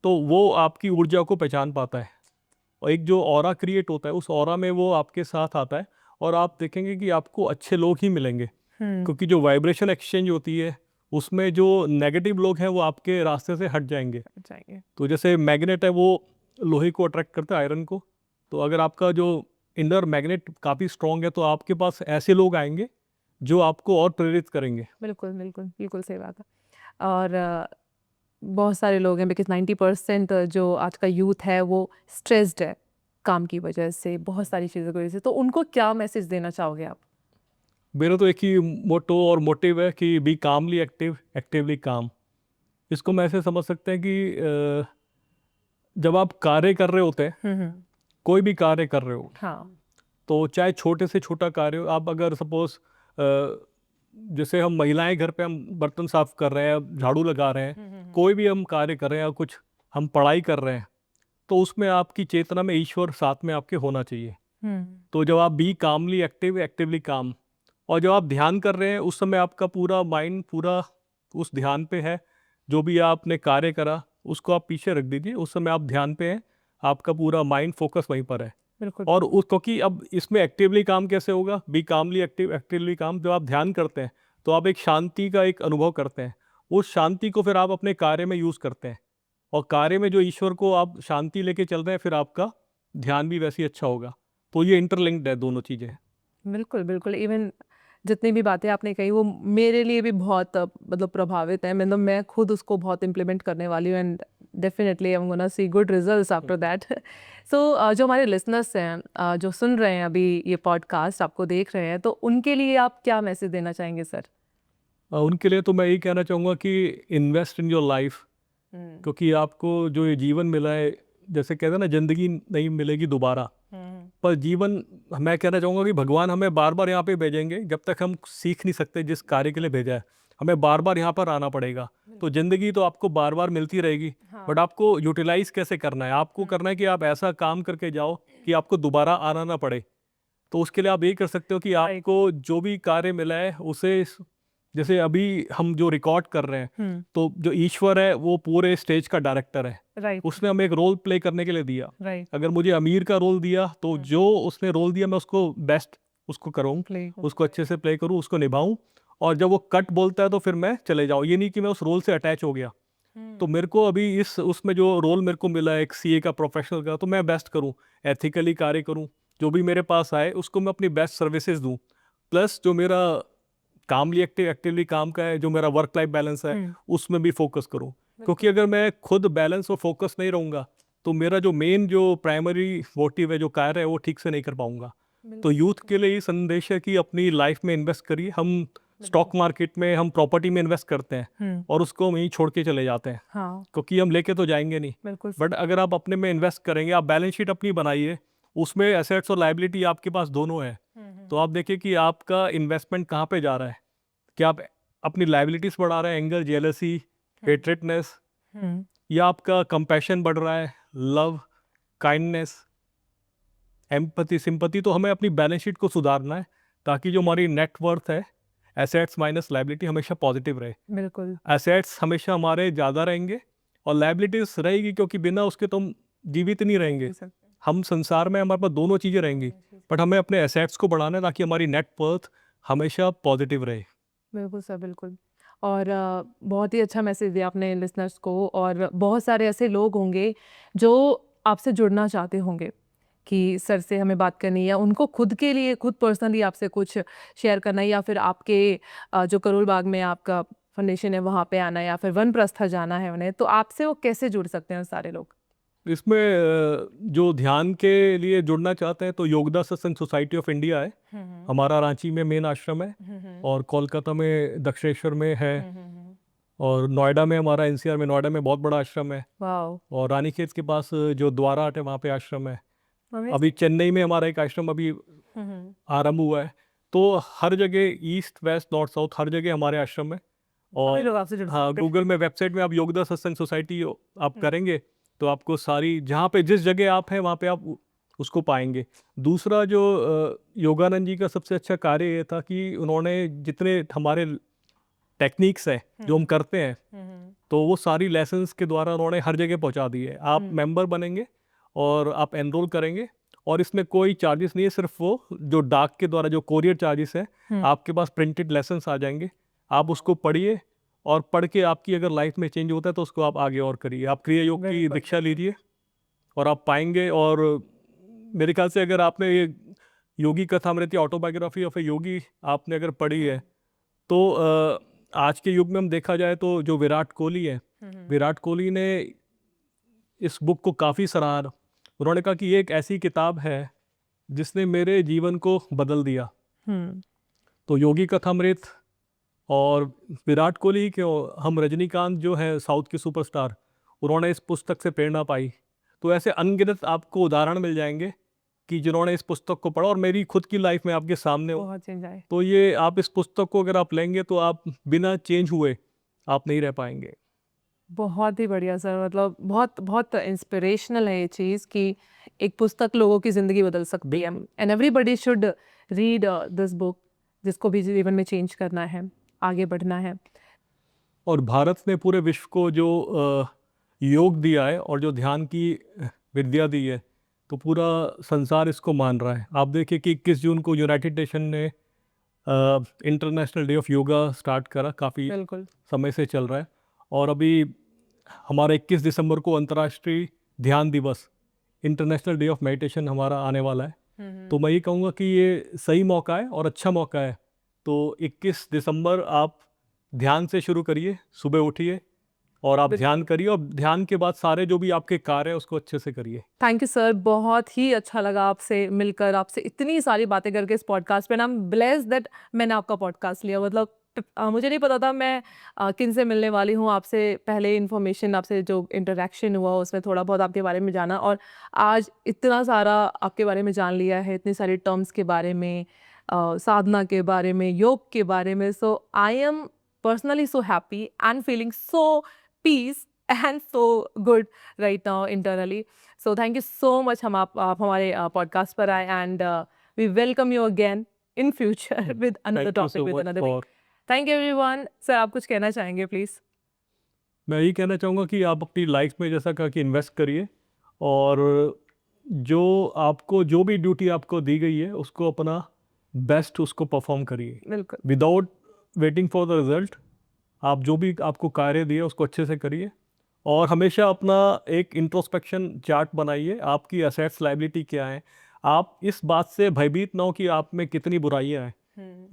तो वो आपकी ऊर्जा को पहचान पाता है, और एक जो ऑरा क्रिएट होता है, उस ऑरा में वो आपके साथ आता है और आप देखेंगे कि आपको अच्छे लोग ही मिलेंगे। क्योंकि जो वाइब्रेशन एक्सचेंज होती है उसमें जो नेगेटिव लोग हैं वो आपके रास्ते से हट जाएंगे। तो जैसे मैग्नेट है, वो लोहे को अट्रैक्ट करता है, आयरन को। तो अगर आपका जो इनर मैग्नेट काफ़ी स्ट्रॉन्ग है तो आपके पास ऐसे लोग आएंगे जो आपको और प्रेरित करेंगे। बिल्कुल बिल्कुल बिल्कुल सही बात है। और बहुत सारे लोग हैं, बिकॉज 90% जो आज का यूथ है वो स्ट्रेस्ड है काम की वजह से, बहुत सारी चीज़ों की वजह से। तो उनको क्या मैसेज देना चाहोगे आप? मेरा तो एक ही मोटो और मोटिव है कि बी कामली एक्टिव, एक्टिवली काम। इसको मैं ऐसे समझ सकते हैं कि जब आप कार्य कर रहे होते हैं, कोई भी कार्य कर रहे हो, हाँ। तो चाहे छोटे से छोटा कार्य हो, आप अगर सपोज जैसे हम महिलाएं घर पे हम बर्तन साफ कर रहे हैं, झाड़ू लगा रहे हैं, कोई भी हम कार्य कर रहे हैं या कुछ हम पढ़ाई कर रहे हैं, तो उसमें आपकी चेतना में ईश्वर साथ में आपके होना चाहिए। तो जब आप बी कामली एक्टिव, एक्टिवली काम, और जब आप ध्यान कर रहे हैं उस समय आपका पूरा माइंड पूरा उस ध्यान पे है। जो भी आपने कार्य करा उसको आप पीछे रख दीजिए, उस समय आप ध्यान पे हैं, आपका पूरा माइंड फोकस वहीं पर है। बिल्कुल। और उस, क्योंकि अब इसमें एक्टिवली काम कैसे होगा, बी कामली एक्टिव, एक्टिवली काम, जब आप ध्यान करते हैं तो आप एक शांति का एक अनुभव करते हैं, उस शांति को फिर आप अपने कार्य में यूज़ करते हैं, और कार्य में जो ईश्वर को आप शांति लेके चल रहे हैं, फिर आपका ध्यान भी वैसे ही अच्छा होगा। तो ये इंटरलिंक्ड है दोनों चीज़ें। बिल्कुल बिल्कुल। इवन जितनी भी बातें आपने कही वो मेरे लिए भी बहुत मतलब प्रभावित है। मतलब मैं खुद उसको बहुत इम्प्लीमेंट करने वाली हूँ, and definitely I'm gonna see good results after that. So जो हमारे listeners हैं, जो सुन रहे हैं अभी ये podcast, आपको देख रहे हैं, तो उनके लिए आप क्या मैसेज देना चाहेंगे सर? उनके लिए तो मैं यही कहना चाहूँगा कि इन्वेस्ट इन योर लाइफ, क्योंकि आपको जो ये जीवन मिला है, जैसे कहते हैं ना, ज़िंदगी नहीं मिलेगी दोबारा, पर जीवन, मैं कहना चाहूँगा कि भगवान हमें बार बार यहाँ पे भेजेंगे जब तक हम सीख नहीं सकते जिस कार्य के लिए भेजा है, हमें बार बार यहाँ पर आना पड़ेगा। तो ज़िंदगी तो आपको बार बार मिलती रहेगी, बट आपको यूटिलाइज कैसे करना है, आपको करना है कि आप ऐसा काम करके जाओ कि आपको दोबारा आना ना पड़े। तो उसके लिए आप यही कर सकते हो कि आपको जो भी कार्य मिला है उसे, जैसे अभी हम जो रिकॉर्ड कर रहे हैं, तो जो ईश्वर है वो पूरे स्टेज का डायरेक्टर है, राइट उसने हमें एक रोल प्ले करने के लिए दिया। राइट अगर मुझे अमीर का रोल दिया तो जो उसने रोल दिया मैं उसको बेस्ट उसको करूँ, प्ले उसको अच्छे से प्ले करूँ, उसको निभाऊं, और जब वो कट बोलता है तो फिर मैं चले जाऊँ। ये नहीं कि मैं उस रोल से अटैच हो गया। तो मेरे को अभी इस उसमें जो रोल मेरे को मिला है एक सीए का, प्रोफेशनल का, तो मैं बेस्ट करूँ, एथिकली कार्य करूँ, जो भी मेरे पास आए उसको मैं अपनी बेस्ट सर्विसेज दूँ, प्लस जो मेरा कामली एक्टिवली काम का है, जो मेरा वर्क लाइफ बैलेंस है उसमें भी फोकस करूँ। क्योंकि अगर मैं खुद बैलेंस और फोकस नहीं रहूँगा तो मेरा जो मेन जो प्राइमरी मोटिव है, जो कार्य है, वो ठीक से नहीं कर पाऊंगा। तो यूथ के लिए ये संदेश है कि अपनी लाइफ में इन्वेस्ट करिए। हम स्टॉक मार्केट में, हम प्रॉपर्टी में इन्वेस्ट करते हैं और उसको वहीं छोड़ के चले जाते हैं, हाँ क्योंकि हम लेके तो जाएंगे नहीं। बिल्कुल बट अगर आप अपने में इन्वेस्ट करेंगे, आप बैलेंस शीट अपनी बनाइए, उसमें एसेट्स और लायबिलिटी आपके पास दोनों है, तो आप देखिए कि आपका इन्वेस्टमेंट कहाँ पे जा रहा है। क्या आप अपनी लायबिलिटीज बढ़ा रहे हैं, एंगर, जेलसी, हेट्रेडनेस, या आपका कंपैशन बढ़ रहा है, लव, काइंडनेस, एम्पैथी, सिंपैथी। तो हमें अपनी बैलेंस शीट को सुधारना है ताकि जो हमारी नेट वर्थ है, एसेट्स माइनस लायबिलिटी, हमेशा पॉजिटिव रहे। बिल्कुल एसेट्स हमेशा हमारे ज़्यादा रहेंगे और लायबिलिटीज रहेगी, क्योंकि बिना उसके तो हम जीवित नहीं रहेंगे। हम संसार में, हमारे पास दोनों चीज़ें रहेंगी, बट हमें अपने एसेट्स को बढ़ाना है ताकि हमारी नेट वर्थ हमेशा पॉजिटिव रहे। बिल्कुल सर बिल्कुल। और बहुत ही अच्छा मैसेज दिया आपने लिसनर्स को, और बहुत सारे ऐसे लोग होंगे जो आपसे जुड़ना चाहते होंगे कि सर से हमें बात करनी है, या उनको खुद के लिए, खुद पर्सनली आपसे कुछ शेयर करना है, या फिर आपके जो करोल बाग में आपका फाउंडेशन है वहाँ पे आना है, या फिर वनप्रस्थ जाना है उन्हें, तो आपसे वो कैसे जुड़ सकते हैं सारे लोग? इसमें जो ध्यान के लिए जुड़ना चाहते हैं तो योगदा सत्संग सोसाइटी ऑफ इंडिया है, हमारा रांची में मेन आश्रम है, और कोलकाता में दक्षिणेश्वर में है, और नोएडा में हमारा, एनसीआर में नोएडा में बहुत बड़ा आश्रम है, वाओ और रानीखेत के पास जो द्वारा आट है वहाँ पे आश्रम है। अभी चेन्नई में हमारा एक आश्रम अभी आरंभ हुआ है। तो हर जगह, ईस्ट वेस्ट नॉर्थ साउथ, हर जगह हमारे आश्रम है। सभी लोग और आपसे जुड़ हाँ, सकते हैं। गूगल में, वेबसाइट में आप योगदा सत्संग सोसाइटी आप करेंगे तो आपको सारी, जहाँ पे जिस जगह आप हैं वहाँ पे आप उसको पाएंगे। दूसरा जो योगानंद जी का सबसे अच्छा कार्य ये था कि उन्होंने जितने हमारे टेक्निक्स है जो हम करते हैं, तो वो सारी लेसन्स के द्वारा उन्होंने हर जगह पहुंचा दी है। आप मेंबर बनेंगे और आप एनरोल करेंगे, और इसमें कोई चार्जेस नहीं है, सिर्फ वो जो डाक के द्वारा जो कोरियर चार्जेस है, आपके पास प्रिंटेड लेसन्स आ जाएंगे, आप उसको पढ़िए, और पढ़ के आपकी अगर लाइफ में चेंज होता है तो उसको आप आगे और करिए। आप क्रिया योग की दीक्षा लीजिए और आप पाएंगे। और मेरे ख्याल से अगर आपने ये योगी कथामृत या ऑटोबायोग्राफी ऑफ ए योगी आपने अगर पढ़ी है, तो आज के युग में हम देखा जाए तो जो विराट कोहली है, विराट कोहली ने इस बुक को काफ़ी सराहा। उन्होंने कहा कि ये एक ऐसी किताब है जिसने मेरे जीवन को बदल दिया। तो योगी कथामृत और विराट कोहली के, हम रजनीकांत जो है साउथ के सुपरस्टार, उन्होंने इस पुस्तक से प्रेरणा पाई। तो ऐसे अनगिनत आपको उदाहरण मिल जाएंगे कि जिन्होंने इस पुस्तक को पढ़ा, और मेरी खुद की लाइफ में आपके सामने हो। बहुत चेंज आए। तो ये, आप इस पुस्तक को अगर आप लेंगे तो आप बिना चेंज हुए आप नहीं रह पाएंगे। बहुत ही बढ़िया सर, मतलब बहुत बहुत इंस्पिरेशनल है ये चीज़ कि एक पुस्तक लोगों की ज़िंदगी बदल सकती है, and everybody should read this book, जिसको भी जीवन में चेंज करना है, आगे बढ़ना है। और भारत ने पूरे विश्व को जो योग दिया है और जो ध्यान की विद्या दी है, तो पूरा संसार इसको मान रहा है। आप देखिए कि 21 जून को यूनाइटेड नेशन ने international day of yoga start करा, काफ़ी बिल्कुल समय से चल रहा है। और अभी हमारा 21 दिसंबर को अंतर्राष्ट्रीय ध्यान दिवस, इंटरनेशनल डे ऑफ मेडिटेशन हमारा आने वाला है। तो मैं ये कहूँगा कि ये सही मौका है और अच्छा मौका है। तो 21 दिसंबर आप ध्यान से शुरू करिए, सुबह उठिए, और आप ध्यान करिए, और ध्यान के बाद सारे जो भी आपके कार्य है उसको अच्छे से करिए। थैंक यू सर, बहुत ही अच्छा लगा आपसे मिलकर, आपसे इतनी सारी बातें करके इस पॉडकास्ट पे। आई एम ब्लेस्ड दैट मैंने आपका पॉडकास्ट लिया। मतलब मुझे नहीं पता था मैं किन से मिलने वाली हूँ। आपसे पहले इन्फॉर्मेशन, आपसे जो इंटरेक्शन हुआ उसमें थोड़ा बहुत आपके बारे में जाना, और आज इतना सारा आपके बारे में जान लिया है, इतनी सारी टर्म्स के बारे में, साधना के बारे में, योग के बारे में। So I am personally so happy and feeling so peace and so good right now internally. So thank you so much हम आप हमारे पॉडकास्ट पर आए, and we welcome you again in future with another thank you topic, so with much another thing. For. Thank you everyone. Sir आप कुछ कहना चाहेंगे प्लीज? मैं यही कहना चाहूँगा कि आप अपनी लाइफ में जैसा कहा कि इन्वेस्ट करिए, और जो आपको जो भी ड्यूटी आपको दी गई है उसको अपना बेस्ट उसको परफॉर्म करिए, बिल्कुल। Without waiting for the result. आप जो भी आपको कार्य दिए उसको अच्छे से करिए, और हमेशा अपना एक इंट्रोस्पेक्शन चार्ट बनाइए, आपकी असेट्स लायबिलिटी क्या है। आप इस बात से भयभीत ना हो कि आप में कितनी बुराइयां हैं,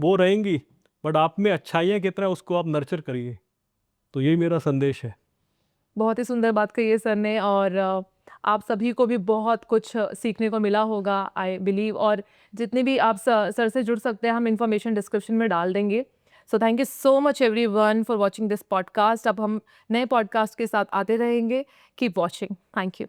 वो रहेंगी, बट आप में अच्छाइयाँ कितना है उसको आप नर्चर करिए। तो यही मेरा संदेश है। बहुत ही सुंदर बात कही है सर ने, और आप सभी को भी बहुत कुछ सीखने को मिला होगा आई बिलीव। और जितने भी आप सर से जुड़ सकते हैं, हम इंफॉर्मेशन डिस्क्रिप्शन में डाल देंगे। So thank you so much everyone for watching this podcast. अब हम नए पॉडकास्ट के साथ आते रहेंगे। Keep watching. Thank you.